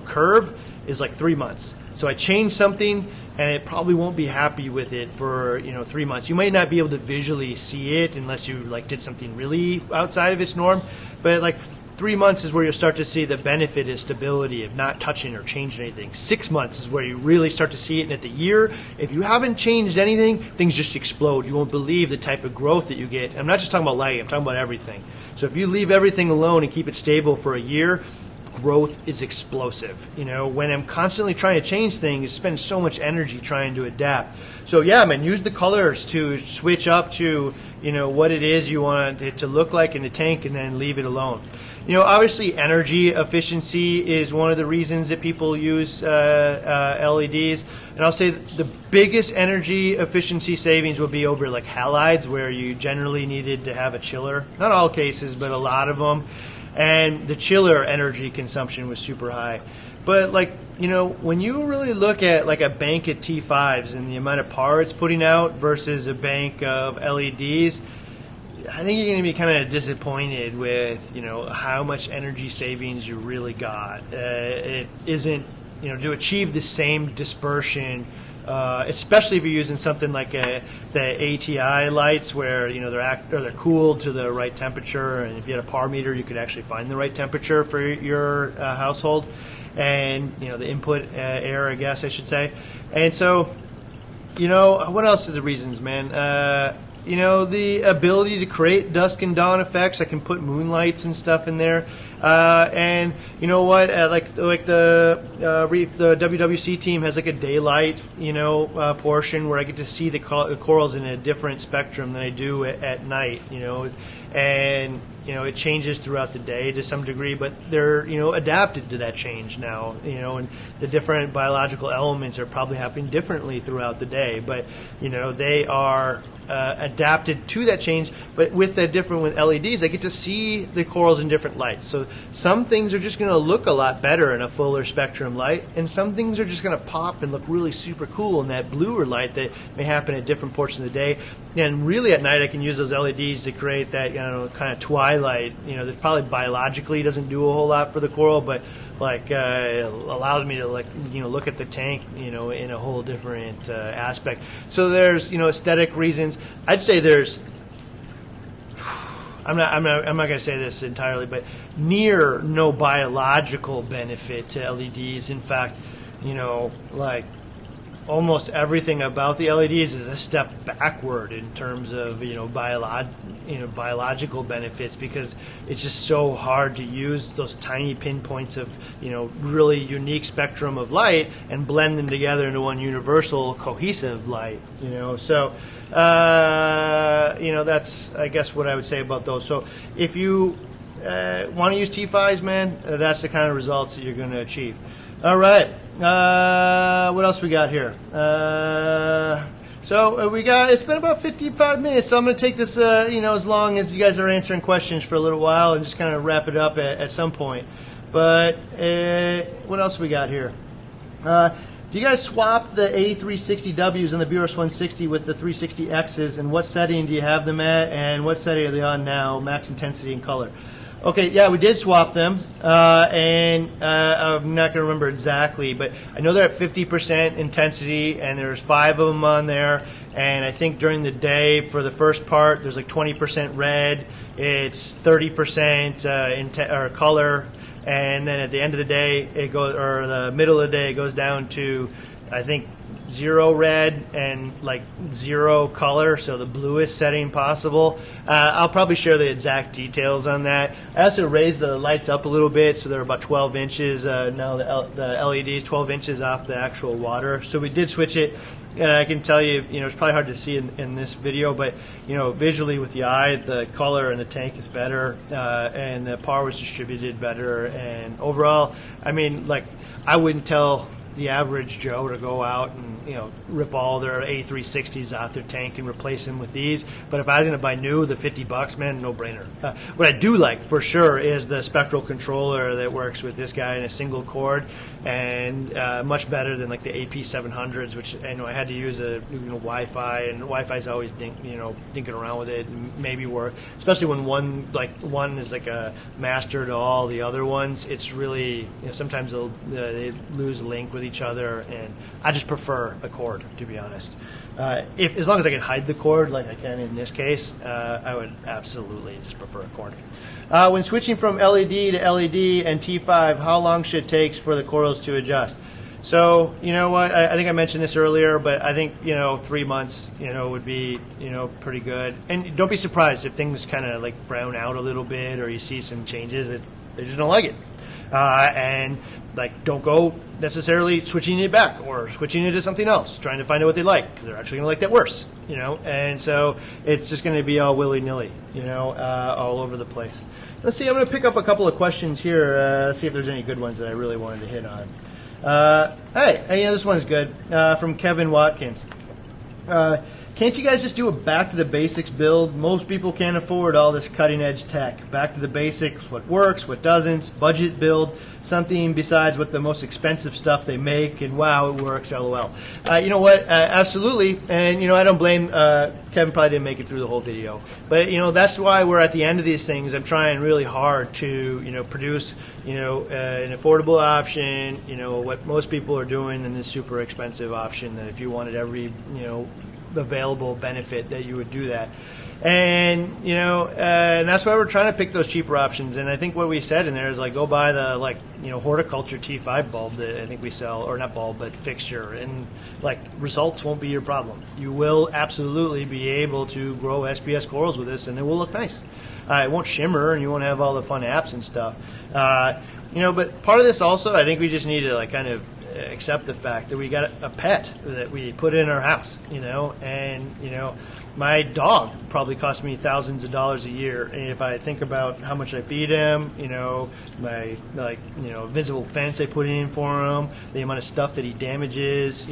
curve is like 3 months. So I change something, and it probably won't be happy with it for 3 months. You might not be able to visually see it unless you did something really outside of its norm, but 3 months is where you'll start to see the benefit is stability of not touching or changing anything. 6 months is where you really start to see it, and at the year, if you haven't changed anything, things just explode. You won't believe the type of growth that you get. I'm not just talking about lighting, I'm talking about everything. So if you leave everything alone and keep it stable for a year, growth is explosive. When I'm constantly trying to change things, spend so much energy trying to adapt. So yeah, man, use the colors to switch up to what it is you want it to look like in the tank, and then leave it alone. Obviously energy efficiency is one of the reasons that people use LEDs, and I'll say the biggest energy efficiency savings will be over halides, where you generally needed to have a chiller. Not all cases, but a lot of them. And the chiller energy consumption was super high. But when you really look at a bank of T5s and the amount of power it's putting out versus a bank of LEDs, I think you're going to be kind of disappointed with how much energy savings you really got. It isn't to achieve the same dispersion. Especially if you're using something like the ATI lights, where they're cooled to the right temperature, and if you had a par meter, you could actually find the right temperature for your household, and the input air, I guess I should say. And so, what else are the reasons, man? The ability to create dusk and dawn effects. I can put moonlights and stuff in there. And you know what? The WWC team has a daylight, portion where I get to see the corals in a different spectrum than I do at night. And it changes throughout the day to some degree, but they're adapted to that change now. And the different biological elements are probably happening differently throughout the day, but they are adapted to that change. But with LEDs, I get to see the corals in different lights. So some things are just going to look a lot better in a fuller spectrum light, and some things are just going to pop and look really super cool in that bluer light that may happen at different portions of the day. And really at night, I can use those LEDs to create that kind of twilight. That probably biologically doesn't do a whole lot for the coral, but allows me to look at the tank in a whole different aspect. So there's aesthetic reasons. I'd say there's I'm not going to say this entirely, but near no biological benefit to LEDs. In fact, like almost everything about the LEDs is a step backward in terms of biological benefits, because it's just so hard to use those tiny pinpoints of really unique spectrum of light and blend them together into one universal cohesive light. So that's, I guess, what I would say about those. So if you want to use T5s, man, that's the kind of results that you're going to achieve. All right. What else we got here? It's been about 55 minutes, so I'm going to take this, as long as you guys are answering questions for a little while, and just kind of wrap it up at some point. But what else we got here? Do you guys swap the A360Ws and the BRS-160 with the 360Xs, and what setting do you have them at, and what setting are they on now, max intensity and color? Okay, yeah, we did swap them, and I'm not going to remember exactly, but I know they're at 50% intensity, and there's 5 of them on there, and I think during the day for the first part, there's like 20% red, it's 30% color, and then at the end of the day, it goes, or the middle of the day, it goes down to, I think, 0 red and like 0 color, so the bluest setting possible. I'll probably share the exact details on that. I also raised the lights up a little bit, so they're about 12 inches. Now the LED is 12 inches off the actual water. So we did switch it, and I can tell you, it's probably hard to see in this video, but visually with the eye, the color in the tank is better, and the power was distributed better, and overall, I mean, like, I wouldn't tell the average Joe to go out and rip all their A360s out their tank and replace them with these. But if I was going to buy new, the $50, man, no brainer. What I do like for sure is the spectral controller that works with this guy in a single cord, and much better than like the AP700s, which I know I had to use a Wi-Fi, and Wi-Fi's always dinking around with it and maybe work, especially when one is like a master to all the other ones. It's really sometimes they lose a link with each other, and I just prefer a cord, to be honest. As long as I can hide the cord like I can in this case, I would absolutely just prefer a cord. When switching from LED to LED and T5, how long should it take for the coils to adjust? So, you know what, I think I mentioned this earlier, but I think, 3 months, would be, pretty good. And don't be surprised if things kind of like brown out a little bit, or you see some changes that they just don't like it. And don't go necessarily switching it back or switching it to something else, trying to find out what they like, because they're actually going to like that worse, And so it's just going to be all willy-nilly, all over the place. Let's see, I'm going to pick up a couple of questions here, see if there's any good ones that I really wanted to hit on. Hey, this one's good, from Kevin Watkins. Can't you guys just do a back to the basics build? Most people can't afford all this cutting edge tech. Back to the basics, what works, what doesn't, budget build, something besides what the most expensive stuff they make, and wow, it works, LOL. You know what, absolutely, and I don't blame, Kevin probably didn't make it through the whole video, but that's why we're at the end of these things. I'm trying really hard to produce an affordable option, what most people are doing, and this super expensive option that if you wanted every available benefit that you would do that. And and that's why we're trying to pick those cheaper options. And I think what we said in there is go buy the horticulture T5 bulb that I think we sell, or not bulb but fixture, and results won't be your problem. You will absolutely be able to grow SPS corals with this, and it will look nice. It won't shimmer, and you won't have all the fun apps and stuff. But part of this also, I think we just need to kind of accept the fact that we got a pet that we put in our house, and my dog probably costs me thousands of dollars a year. And if I think about how much I feed him, my visible fence I put in for him, the amount of stuff that he damages,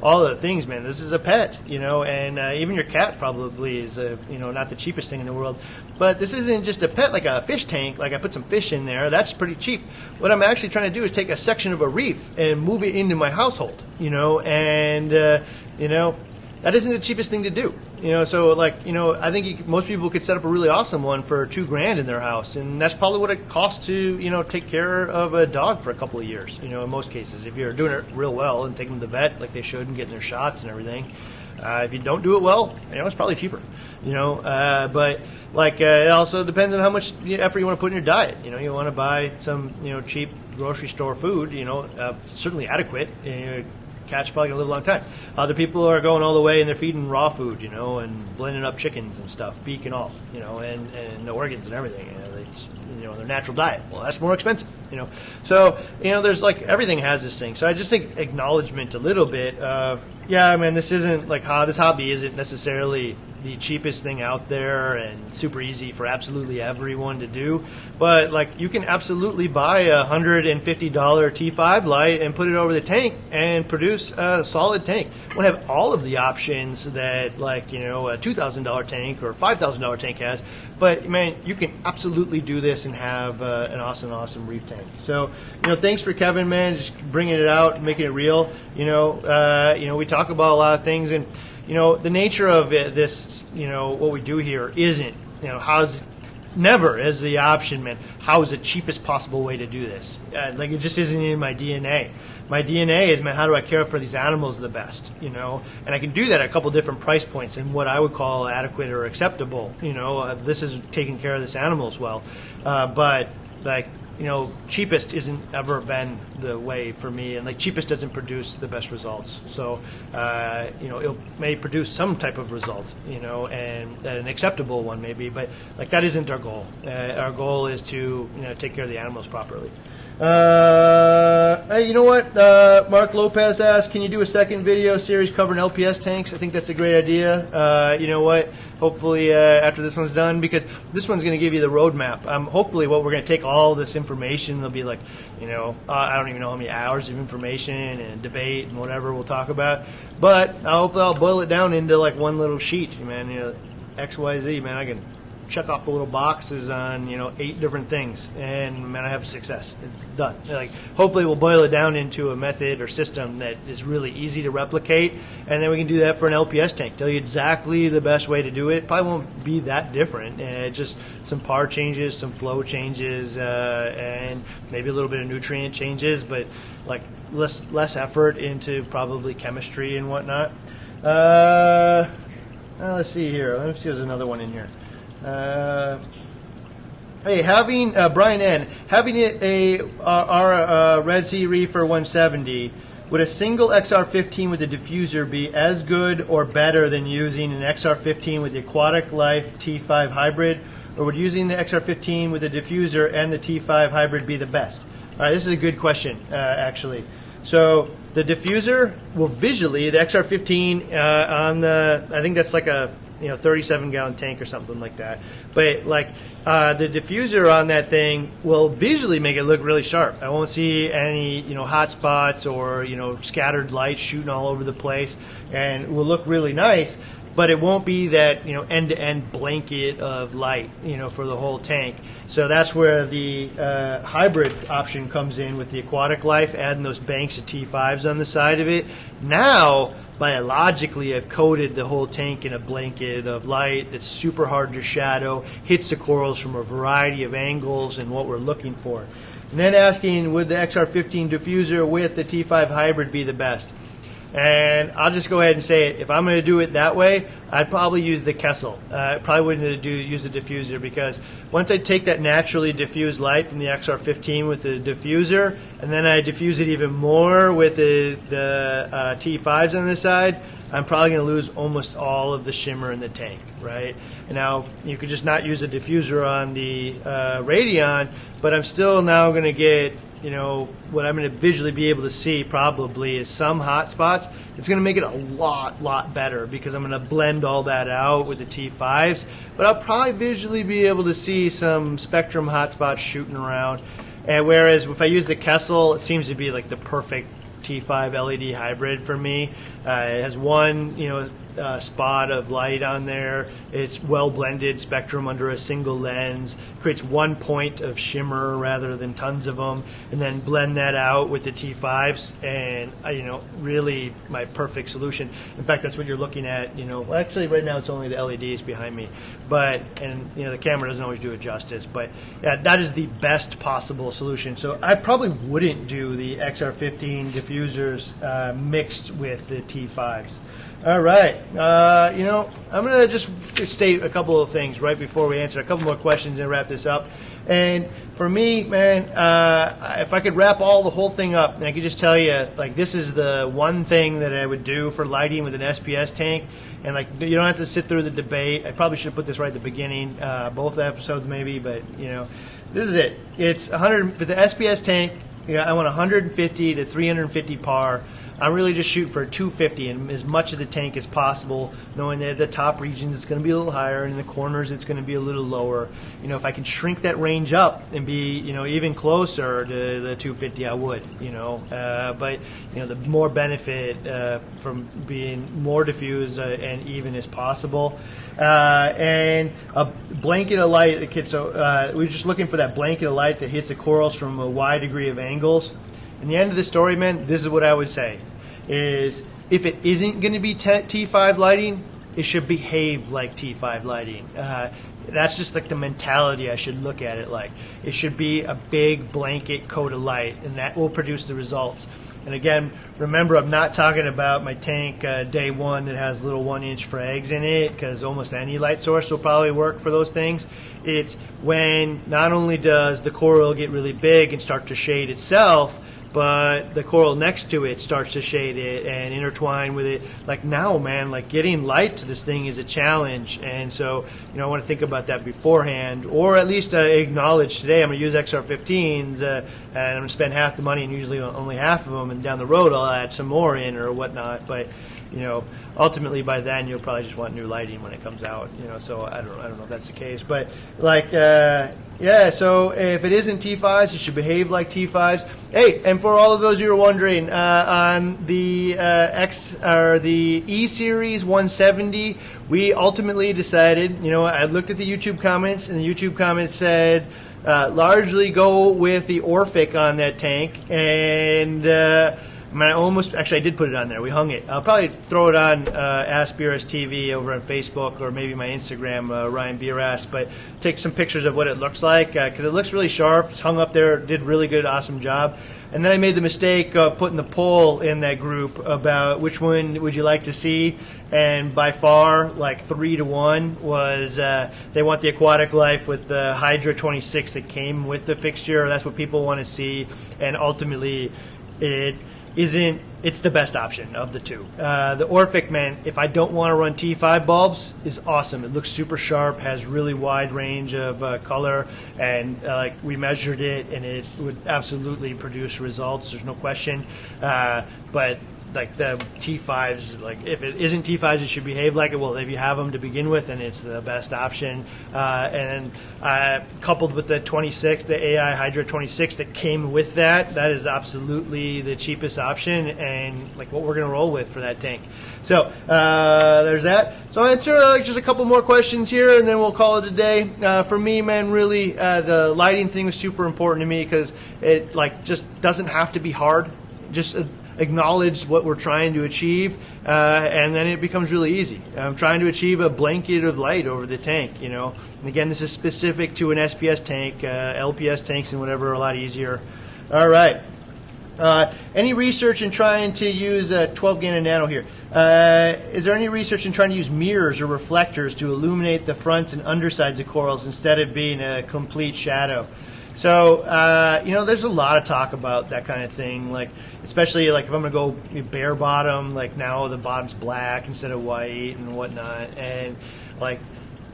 all the things, man. This is a pet, and even your cat probably is not the cheapest thing in the world. But this isn't just a pet like a fish tank, I put some fish in there. That's pretty cheap. What I'm actually trying to do is take a section of a reef and move it into my household, and, that isn't the cheapest thing to do. So I think most people could set up a really awesome one for $2,000 in their house, and that's probably what it costs to, take care of a dog for a couple of years, in most cases, if you're doing it real well and taking them to the vet like they should and getting their shots and everything. If you don't do it well, it's probably cheaper, but it also depends on how much effort you want to put in your diet. You want to buy some, cheap, grocery store food, certainly adequate. Cat's probably gonna live a long time. Other people are going all the way and they're feeding raw food, and blending up chickens and stuff, beak and all, and the organs and everything. It's, their natural diet. Well, that's more expensive, So, there's like everything has this thing. So I just think acknowledgement a little bit of, this isn't like this hobby isn't necessarily the cheapest thing out there and super easy for absolutely everyone to do, but like you can absolutely buy a $150 T5 light and put it over the tank and produce a solid tank. We have all of the options that like a $2,000 tank or $5,000 tank has, but man, you can absolutely do this and have an awesome reef tank. So thanks for Kevin, man, just bringing it out, making it real. We talk about a lot of things, and the nature of this, what we do here isn't, how's never as the option, man. How is the cheapest possible way to do this? Like it just isn't in my DNA. My DNA is, man, how do I care for these animals the best? And I can do that at a couple different price points and what I would call adequate or acceptable. This is taking care of this animal as well, but like. Cheapest isn't ever been the way for me, and like cheapest doesn't produce the best results. So, it may produce some type of result, and an acceptable one maybe, but like that isn't our goal. Our goal is to, take care of the animals properly. Hey, you know what? Mark Lopez asked, can you do a second video series covering LPS tanks? I think that's a great idea. You know what? Hopefully after this one's done, because this one's going to give you the roadmap. Hopefully what we're going to take all this information, there'll be like, I don't even know how many hours of information and debate and whatever we'll talk about, but hopefully I'll boil it down into like one little sheet, man, X, Y, Z, man, I can check off the little boxes on 8 different things, and man, I have success. It's done. Like hopefully we'll boil it down into a method or system that is really easy to replicate, and then we can do that for an LPS tank. Tell you exactly the best way to do it. Probably won't be that different. Just some par changes, some flow changes, and maybe a little bit of nutrient changes, but like less effort into probably chemistry and whatnot. Let's see here. Let me see if there's another one in here. Hey, having Brian N. Having our Red Sea Reefer 170, would a single XR15 with a diffuser be as good or better than using an XR15 with the Aquatic Life T5 hybrid, or would using the XR15 with a diffuser and the T5 hybrid be the best? All right, this is a good question, actually. So the diffuser will visually, the XR15 on the, I think that's like a 37-gallon tank or something like that. But like the diffuser on that thing will visually make it look really sharp. I won't see any hot spots or scattered light shooting all over the place, and it will look really nice. But it won't be that end-to-end blanket of light for the whole tank. So that's where the hybrid option comes in with the Aquatic Life, adding those banks of T5s on the side of it. Now, biologically, I've coated the whole tank in a blanket of light that's super hard to shadow, hits the corals from a variety of angles and what we're looking for. And then asking, would the XR15 diffuser with the T5 hybrid be the best? And I'll just go ahead and say it. If I'm going to do it that way, I'd probably use the Kessel. I probably wouldn't use the diffuser, because once I take that naturally diffused light from the XR15 with the diffuser, and then I diffuse it even more with the T5s on the side, I'm probably going to lose almost all of the shimmer in the tank, right? And now you could just not use a diffuser on the Radion, but I'm still now going to get what I'm going to visually be able to see probably is some hot spots. It's going to make it a lot better, because I'm going to blend all that out with the T5s. But I'll probably visually be able to see some spectrum hot spots shooting around. And whereas if I use the Kessel, it seems to be like the perfect T5 LED hybrid for me. It has one, spot of light on there. It's well blended spectrum under a single lens. Creates one point of shimmer rather than tons of them, and then blend that out with the T5s, and really my perfect solution. In fact, that's what you're looking at. Well, actually right now it's only the LEDs behind me, but the camera doesn't always do it justice. But yeah, that is the best possible solution. So I probably wouldn't do the XR15 diffusers mixed with the T5s. All right. I'm going to just state a couple of things right before we answer a couple more questions and wrap this up. And for me, man, if I could wrap the whole thing up, and I could just tell you, like, this is the one thing that I would do for lighting with an SPS tank. And, like, you don't have to sit through the debate. I probably should have put this right at the beginning, both episodes maybe, but, you know, this is it. It's 100 for the SPS tank. I want 150 to 350 par. I'm really just shooting for a 250 and as much of the tank as possible, knowing that the top regions it's going to be a little higher and in the corners it's going to be a little lower. You know, if I can shrink that range up and be, you know, even closer to the 250, I would, you know. But, you know, the more benefit from being more diffused and even as possible. And a blanket of light. So we're just looking for that blanket of light that hits the corals from a wide degree of angles. And the end of the story, man, this is what I would say, is if it isn't going to be T5 lighting, it should behave like T5 lighting. That's just like the mentality I should look at it like. It should be a big blanket coat of light, and that will produce the results. And again, remember, I'm not talking about my tank day one that has little 1-inch frags in it, because almost any light source will probably work for those things. It's when not only does the coral get really big and start to shade itself, but the coral next to it starts to shade it and intertwine with it. Like now, man, like getting light to this thing is a challenge. And so, you know, I want to think about that beforehand, or at least acknowledge today I'm going to use XR15s and I'm going to spend half the money and usually only half of them, and down the road I'll add some more in or whatnot. But, you know, ultimately by then you'll probably just want new lighting when it comes out, you know, so I don't know if that's the case. But like, yeah, so if it isn't T5s, it should behave like T5s. Hey, and for all of those who are wondering, on the the E Series 170, we ultimately decided, you know, I looked at the YouTube comments, and the YouTube comments said largely go with the Orphic on that tank, and I did put it on there. We hung it. I'll probably throw it on Ask Beerus TV over on Facebook, or maybe my Instagram, Ryan Beerus, but take some pictures of what it looks like, because it looks really sharp. It's hung up there, did really good, awesome job. And then I made the mistake of putting the poll in that group about which one would you like to see, and by far, like 3-1 was they want the aquatic life with the Hydra 26 that came with the fixture. That's what people want to see, and ultimately it's the best option of the two. The Orphic, man, if I don't want to run T5 bulbs, is awesome. It looks super sharp, has really wide range of color, and like we measured it, and it would absolutely produce results. There's no question. But like the T5s, like if it isn't T5s, it should behave like it. Well, if you have them to begin with, and it's the best option. And coupled with the 26, the AI Hydra 26 that came with that is absolutely the cheapest option, and like what we're going to roll with for that tank. So there's that. So I'll answer like just a couple more questions here, and then we'll call it a day. For me, man, really the lighting thing was super important to me, because it like just doesn't have to be hard. Just acknowledge what we're trying to achieve, and then it becomes really easy. I'm trying to achieve a blanket of light over the tank, you know. And again, this is specific to an SPS tank. LPS tanks and whatever are a lot easier. All right. Any research in trying to use 12 Gannon nano here? Is there any research in trying to use mirrors or reflectors to illuminate the fronts and undersides of corals instead of being a complete shadow? So, you know, there's a lot of talk about that kind of thing, like especially like if I'm going to go bare bottom, like now the bottom's black instead of white and whatnot. And like,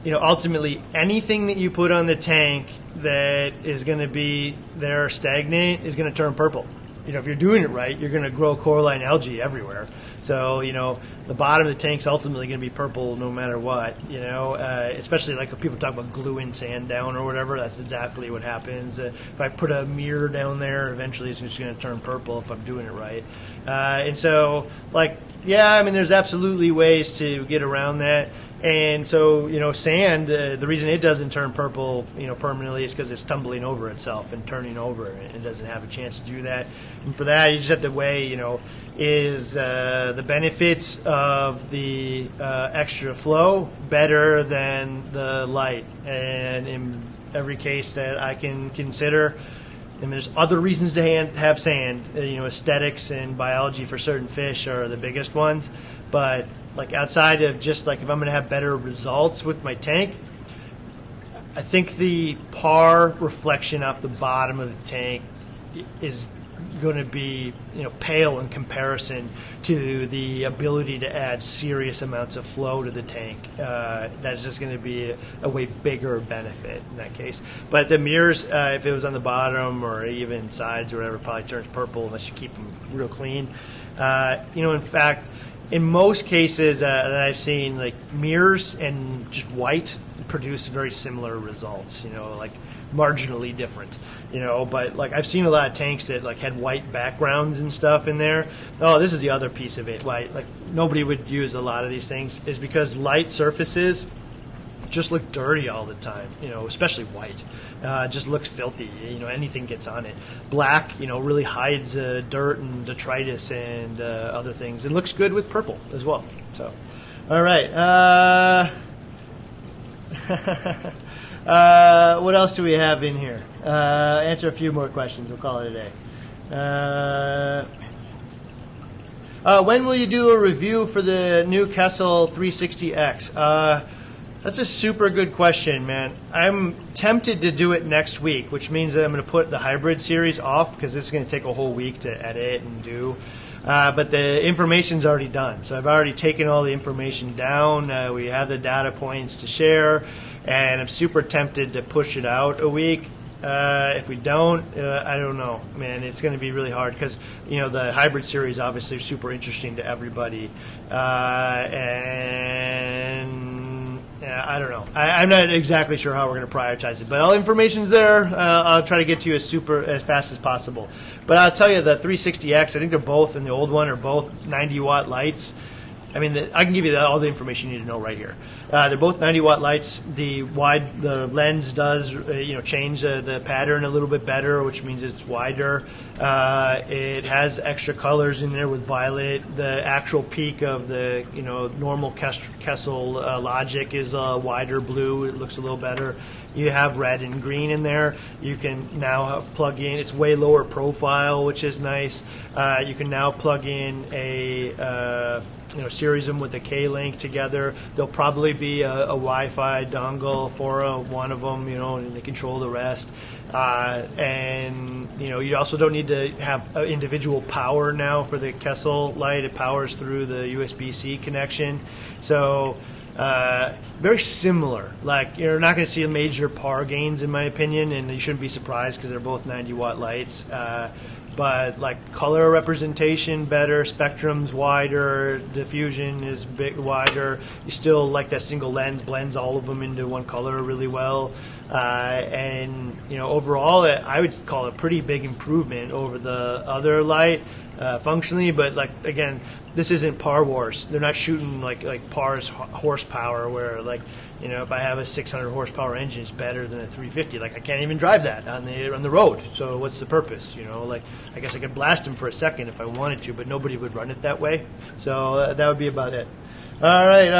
you know, ultimately anything that you put on the tank that is going to be there stagnant is going to turn purple. You know, if you're doing it right, you're going to grow coralline algae everywhere. So, you know, the bottom of the tank's ultimately going to be purple no matter what, you know, especially like if people talk about gluing sand down or whatever, that's exactly what happens. If I put a mirror down there, eventually it's just going to turn purple if I'm doing it right. And so, like, yeah, I mean, there's absolutely ways to get around that. And so, you know, sand, the reason it doesn't turn purple, you know, permanently is because it's tumbling over itself and turning over. It doesn't have a chance to do that. And for that, you just have to weigh, you know, is the benefits of the extra flow better than the light? And in every case that I can consider, and there's other reasons to have sand, you know, aesthetics and biology for certain fish are the biggest ones. But like outside of just like if I'm going to have better results with my tank, I think the par reflection off the bottom of the tank is going to be pale in comparison to the ability to add serious amounts of flow to the tank. That's just going to be a way bigger benefit in that case. But the mirrors, if it was on the bottom or even sides or whatever, probably turns purple unless you keep them real clean. In fact, in most cases that I've seen, like mirrors and just white produce very similar results, like marginally different, but like I've seen a lot of tanks that like had white backgrounds and stuff in there. Oh, this is the other piece of it. Why like nobody would use a lot of these things is because light surfaces just look dirty all the time, especially white. Just looks filthy, anything gets on it. Black, really hides dirt and detritus and other things. It looks good with purple as well. So, all right. What else do we have in here? Answer a few more questions. We'll call it a day. When will you do a review for the new Kessel 360X? That's a super good question, man. I'm tempted to do it next week, which means that I'm going to put the hybrid series off because this is going to take a whole week to edit and do. But the information's already done. So I've already taken all the information down. We have the data points to share. And I'm super tempted to push it out a week. If we don't, I don't know, man. It's going to be really hard because, the hybrid series obviously is super interesting to everybody. I don't know. I'm not exactly sure how we're going to prioritize it, but all information's there. I'll try to get to you as fast as possible. But I'll tell you, the 360X, I think they're both, and the old one are both 90-watt lights. I mean, I can give you all the information you need to know right here. They're both 90-watt lights. The lens does, change the pattern a little bit better, which means it's wider. It has extra colors in there with violet. The actual peak of the, normal Kessel logic is a wider blue. It looks a little better. You have red and green in there. You can now plug in. It's way lower profile, which is nice. You can now plug in a series them with a K-Link together. There'll probably be a Wi-Fi dongle for one of them, and they control the rest. And you also don't need to have individual power now for the Kessel light. It powers through the USB-C connection. So very similar. Like, you're not going to see major par gains, in my opinion, and you shouldn't be surprised because they're both 90-watt lights. But like color representation better, spectrum's wider, diffusion is wider. You still like that single lens blends all of them into one color really well. And overall, I would call it a pretty big improvement over the other light functionally. But like again, this isn't par wars. They're not shooting like par's horsepower where if I have a 600 horsepower engine, it's better than a 350. Like I can't even drive that on the road. So what's the purpose? I guess I could blast them for a second if I wanted to, but nobody would run it that way. So that would be about it. All right.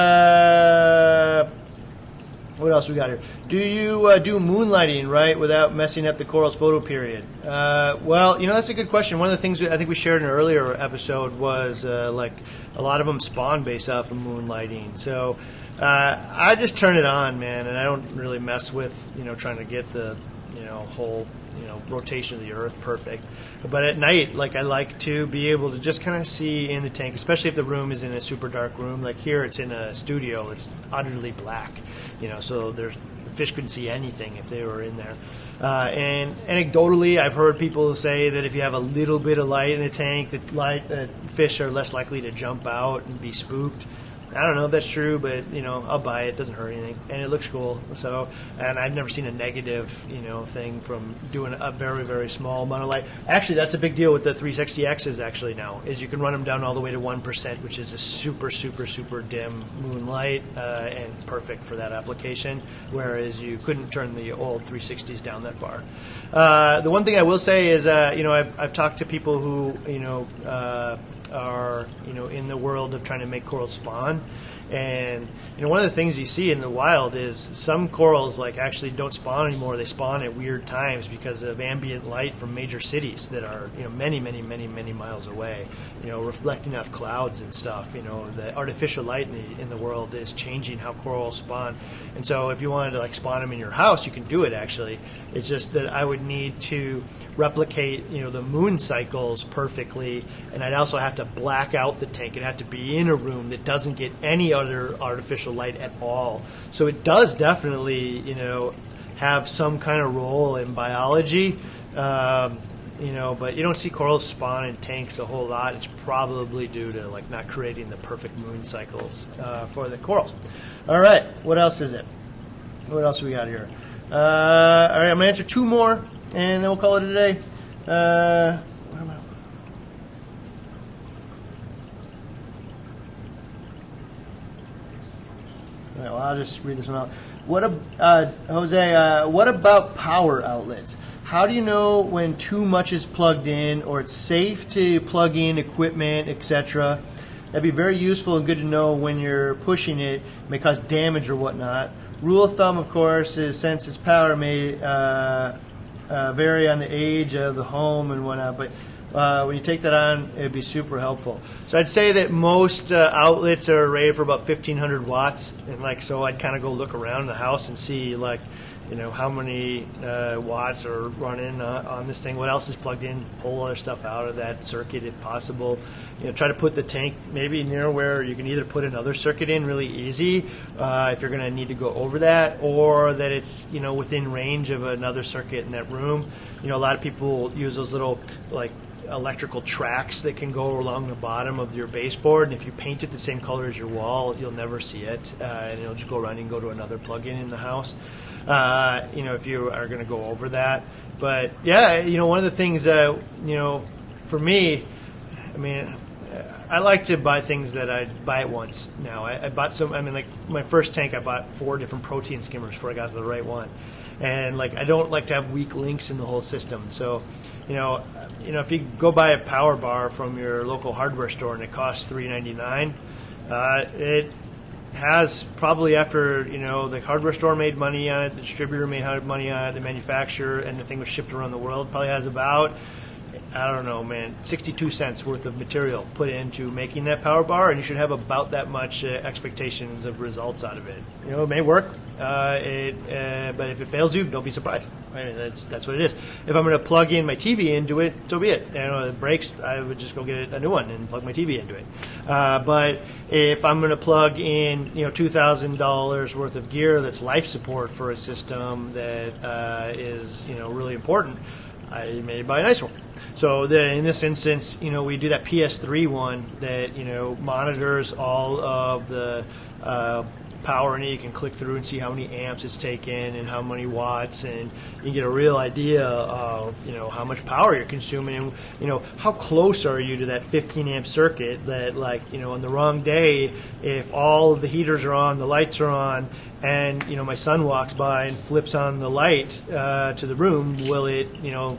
What else we got here? Do you do moonlighting right without messing up the coral's photo period? Well, that's a good question. One of the things I think we shared in an earlier episode was like a lot of them spawn based off of moonlighting. So I just turn it on, man, and I don't really mess with trying to get the whole rotation of the Earth perfect. But at night, I like to be able to just kind of see in the tank, especially if the room is in a super dark room. Like here, it's in a studio. It's utterly black, so fish couldn't see anything if they were in there. And anecdotally, I've heard people say that if you have a little bit of light in the tank, that fish are less likely to jump out and be spooked. I don't know if that's true, but I'll buy it. It doesn't hurt anything, and it looks cool. So, and I've never seen a negative thing from doing a very, very small amount of light. Actually, that's a big deal with the 360Xs. Actually, now is you can run them down all the way to 1%, which is a super, super, super dim moonlight and perfect for that application. Whereas you couldn't turn the old 360s down that far. The one thing I will say is, I've talked to people who are in the world of trying to make coral spawn, And one of the things you see in the wild is some corals like actually don't spawn anymore. They spawn at weird times because of ambient light from major cities that are many miles away. Reflecting off clouds and stuff. The artificial light in the world is changing how corals spawn. And so if you wanted to like spawn them in your house, you can do it actually. It's just that I would need to replicate the moon cycles perfectly, and I'd also have to black out the tank. It'd have to be in a room that doesn't get any other artificial light at all. So it does definitely have some kind of role in biology, but you don't see corals spawn in tanks a whole lot. It's probably due to like not creating the perfect moon cycles for the corals. All right, what else is it? What else we got here? All right, I'm gonna answer two more, and then we'll call it a day. What am I? All right, well, I'll just read this one out. Jose, what about power outlets? How do you know when too much is plugged in, or it's safe to plug in equipment, etc.? That'd be very useful and good to know when you're pushing it. It may cause damage or whatnot. Rule of thumb, of course, is since its power may vary on the age of the home and whatnot, but when you take that on, it would be super helpful. So I'd say that most outlets are rated for about 1,500 watts, and so I'd kind of go look around the house and see how many watts are running on this thing, what else is plugged in, pull other stuff out of that circuit if possible. Try to put the tank maybe near where you can either put another circuit in really easy if you're going to need to go over that, or that it's within range of another circuit in that room. A lot of people use those little electrical tracks that can go along the bottom of your baseboard, and if you paint it the same color as your wall, you'll never see it, and it'll just go around and go to another plug-in in the house. If you are going to go over that. But yeah, one of the things for me, I like to buy things that I buy at once. Now I bought my first tank, I bought 4 different protein skimmers before I got to the right one, and I don't like to have weak links in the whole system. So if you go buy a power bar from your local hardware store and it costs $3.99, it has probably, after the hardware store made money on it, the distributor made money on it, the manufacturer, and the thing was shipped around the world, probably has about 62 cents worth of material put into making that power bar, and you should have about that much expectations of results out of it. It may work, but if it fails you, don't be surprised. That's what it is. If I'm going to plug in my TV into it, so be it. It breaks, I would just go get a new one and plug my TV into it. But if I'm going to plug in $2,000 worth of gear that's life support for a system that is really important, I may buy a nice one. So in this instance, we do that PS3 one that monitors all of the power in it. You can click through and see how many amps it's taken and how many watts, and you can get a real idea of how much power you're consuming, and how close are you to that 15 amp circuit that on the wrong day, if all of the heaters are on, the lights are on, and my son walks by and flips on the light to the room, will it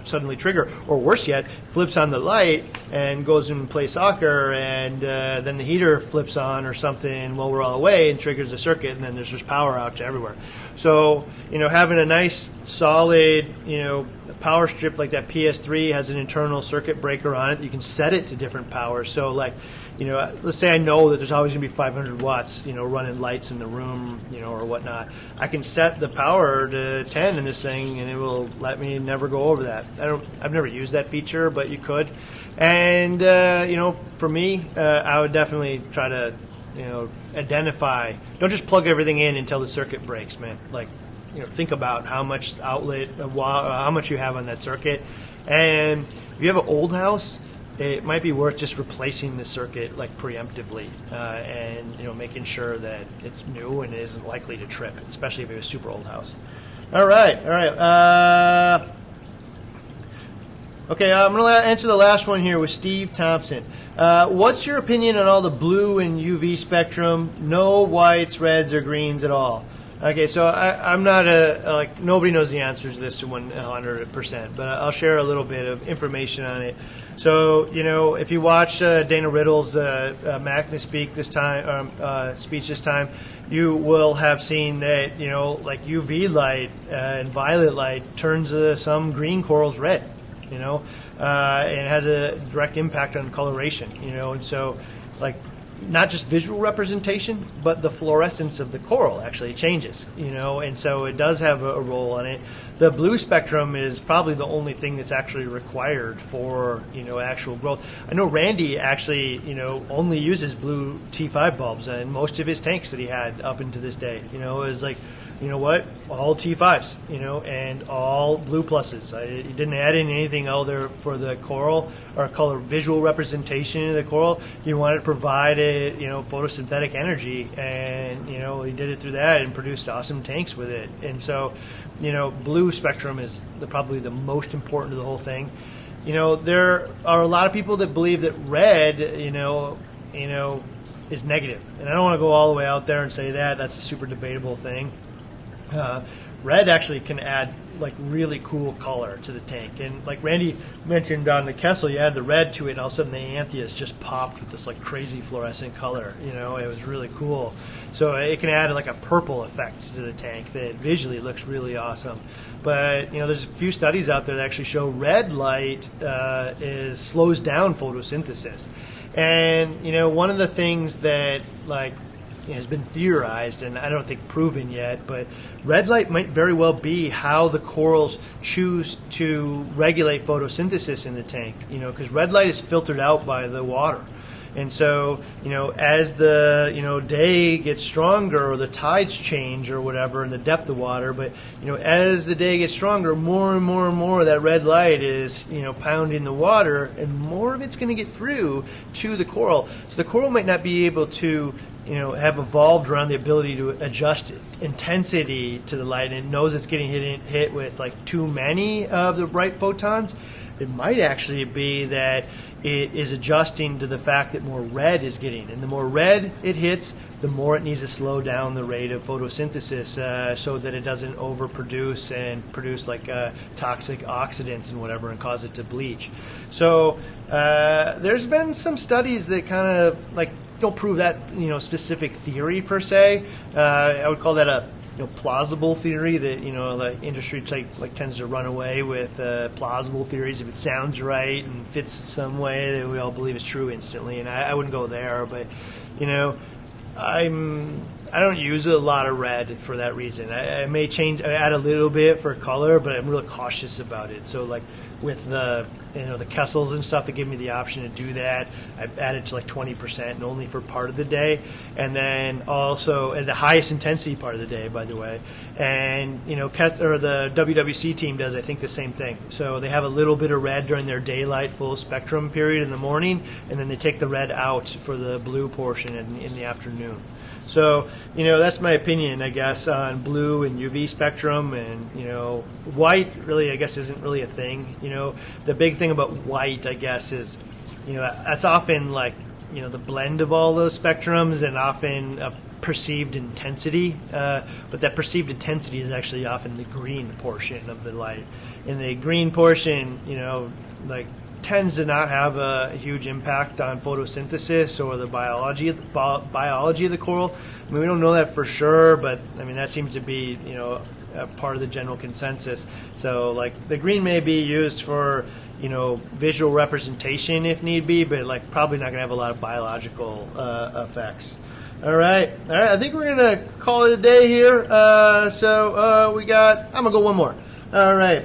suddenly trigger? Or worse yet, flips on the light and goes and plays soccer, and then the heater flips on or something while we're all away and triggers the circuit, and then there's just power out to everywhere. So having a nice solid power strip like that PS3 has an internal circuit breaker on it. You can set it to different powers. So let's say I know that there's always going to be 500 watts, running lights in the room, or whatnot. I can set the power to 10 in this thing, and it will let me never go over that. I've never used that feature, but you could. And for me, I would definitely try to, identify. Don't just plug everything in until the circuit breaks, man. Think about how much outlet, how much you have on that circuit. And if you have an old house, it might be worth just replacing the circuit preemptively, and making sure that it's new and isn't likely to trip, especially if it's a super old house. All right. Okay, I'm going to answer the last one here with Steve Thompson. What's your opinion on all the blue and UV spectrum? No whites, reds, or greens at all. Okay, so I'm not nobody knows the answers to this 100%, but I'll share a little bit of information on it. So, if you watch Dana Riddle's Magnus speech this time, you will have seen that, like UV light and violet light turns some green corals red, and it has a direct impact on coloration, and so, like, not just visual representation, but the fluorescence of the coral actually changes, and so it does have a role in it. The blue spectrum is probably the only thing that's actually required for, actual growth. I know Randy actually, only uses blue T5 bulbs in most of his tanks that he had up into this day. Is like, all T5s, and all blue pluses. He didn't add in anything other for the coral or color visual representation of the coral. He wanted to provide it, photosynthetic energy, and, he did it through that and produced awesome tanks with it. And so, blue spectrum is probably the most important to the whole thing. There are a lot of people that believe that red, is negative. And I don't want to go all the way out there and say that. That's a super debatable thing. Red actually can add like really cool color to the tank, and like Randy mentioned on the Kessel, you add the red to it, and all of a sudden the Antheus just popped with this like crazy fluorescent color. It was really cool. So it can add like a purple effect to the tank that visually looks really awesome. But there's a few studies out there that actually show red light slows down photosynthesis, and one of the things that has been theorized, and I don't think proven yet, but red light might very well be how the corals choose to regulate photosynthesis in the tank, because red light is filtered out by the water. And so, as the, day gets stronger or the tides change or whatever in the depth of water, but, as the day gets stronger, more and more and more of that red light is, pounding the water, and more of it's going to get through to the coral. So the coral might not be able to have evolved around the ability to adjust intensity to the light, and it knows it's getting hit with like too many of the bright photons. It might actually be that it is adjusting to the fact that more red is getting, and the more red it hits, the more it needs to slow down the rate of photosynthesis so that it doesn't overproduce and produce like toxic oxidants and whatever and cause it to bleach. So there's been some studies that kind of like don't prove that specific theory per se. I would call that a plausible theory that the industry tends to run away with plausible theories if it sounds right and fits some way that we all believe is true instantly. And I wouldn't go there, but I don't use a lot of red for that reason. I may add a little bit for color, but I'm really cautious about it. So like with the the Kessels and stuff that give me the option to do that, I've added to like 20% and only for part of the day, and then also at the highest intensity part of the day, by the way. And the WWC team does I think the same thing. So they have a little bit of red during their daylight full spectrum period in the morning, and then they take the red out for the blue portion in the afternoon. So, that's my opinion, I guess, on blue and UV spectrum. And, white really, I guess, isn't really a thing. The big thing about white, I guess, is, that's often like, the blend of all those spectrums and often a perceived intensity. But that perceived intensity is actually often the green portion of the light. And the green portion, tends to not have a huge impact on photosynthesis or the biology of the coral. I mean, we don't know that for sure, but I mean that seems to be a part of the general consensus. So like the green may be used for visual representation if need be, but probably not going to have a lot of biological effects. All right. I think we're going to call it a day here. We got. I'm going to go one more. All right.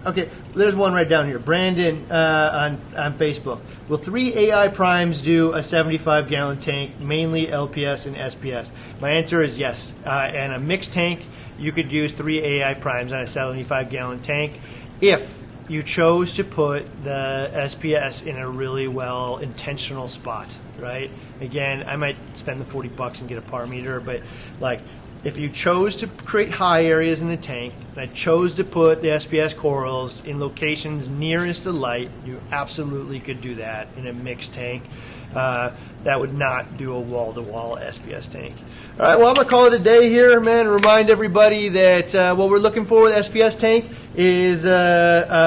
Okay, there's one right down here. Brandon on Facebook. Will 3 AI primes do a 75-gallon tank, mainly LPS and SPS? My answer is yes. And a mixed tank, you could use 3 AI primes on a 75-gallon tank if you chose to put the SPS in a really well intentional spot, right? Again, I might spend the $40 and get a par meter, but if you chose to create high areas in the tank, and I chose to put the SPS corals in locations nearest the light, you absolutely could do that in a mixed tank. That would not do a wall-to-wall SPS tank. All right, well, I'm going to call it a day here, man, and remind everybody that what we're looking for with SPS tank is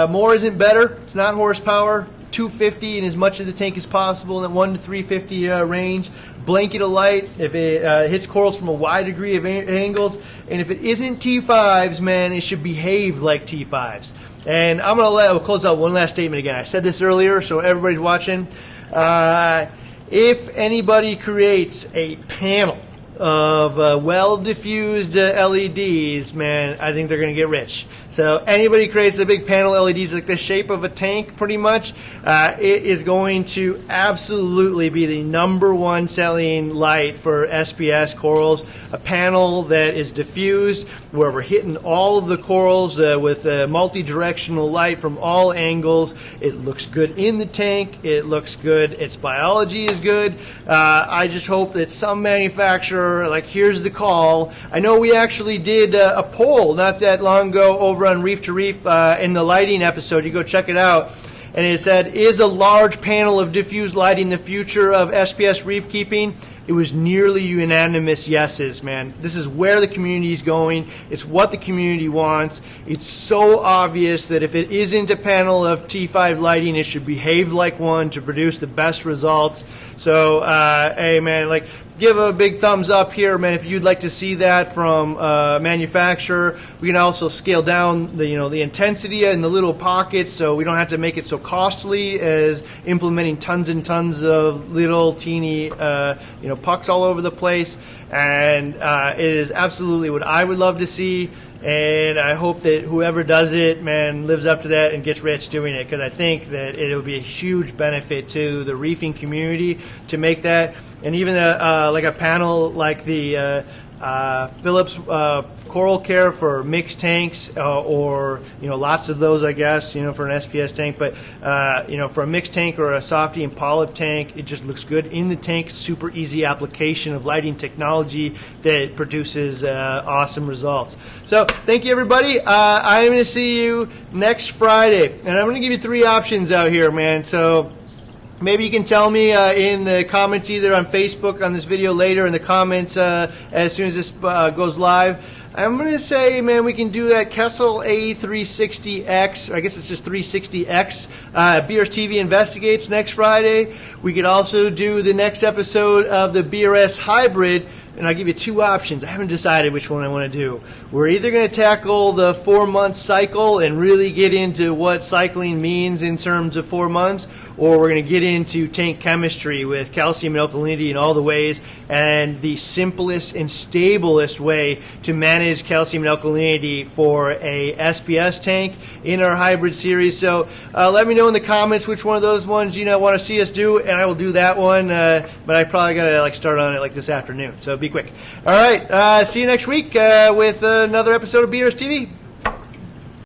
more isn't better. It's not horsepower. 250 in as much of the tank as possible in that 1 to 350 range. Blanket of light if it hits corals from a wide degree of angles. And if it isn't T5s, man, it should behave like T5s. And I'm going to we'll close out one last statement again. I said this earlier, so everybody's watching. If anybody creates a panel of well-diffused LEDs, man, I think they're going to get rich. So anybody creates a big panel LEDs like the shape of a tank, pretty much, it is going to absolutely be the #1 selling light for SPS corals. A panel that is diffused, where we're hitting all of the corals with multi-directional light from all angles. It looks good in the tank. It looks good. Its biology is good. I just hope that some manufacturer, like, here's the call. I know we actually did a poll not that long ago over on Reef to Reef in the lighting episode. You go check it out. And it said, is a large panel of diffused lighting the future of SPS reef keeping? It was nearly unanimous yeses, man. This is where the community is going. It's what the community wants. It's so obvious that if it isn't a panel of T5 lighting, it should behave like one to produce the best results. So, hey, man, like, give a big thumbs up here, man, if you'd like to see that from manufacturer. We can also scale down the intensity in the little pockets, so we don't have to make it so costly as implementing tons and tons of little teeny pucks all over the place. And it is absolutely what I would love to see. And I hope that whoever does it, man, lives up to that and gets rich doing it, because I think that it'll be a huge benefit to the reefing community to make that. And even like a panel like the Phillips Coral Care for mixed tanks, or lots of those, I guess, for an SPS tank. But for a mixed tank or a softy and polyp tank, it just looks good in the tank. Super easy application of lighting technology that produces awesome results. So thank you, everybody. I'm going to see you next Friday, and I'm going to give you 3 options out here, man. So maybe you can tell me in the comments, either on Facebook on this video later, in the comments as soon as this goes live. I'm going to say, man, we can do that Kessel A360X, or I guess it's just 360X, BRS TV Investigates next Friday. We could also do the next episode of the BRS Hybrid, and I'll give you 2 options. I haven't decided which one I want to do. We're either going to tackle the 4-month cycle and really get into what cycling means in terms of 4 months, or we're going to get into tank chemistry with calcium and alkalinity in all the ways, and the simplest and stablest way to manage calcium and alkalinity for a SPS tank in our hybrid series. So let me know in the comments which one of those ones you want to see us do, and I will do that one. But I probably got to start on it this afternoon. So be quick. All right. See you next week with another episode of BRS TV.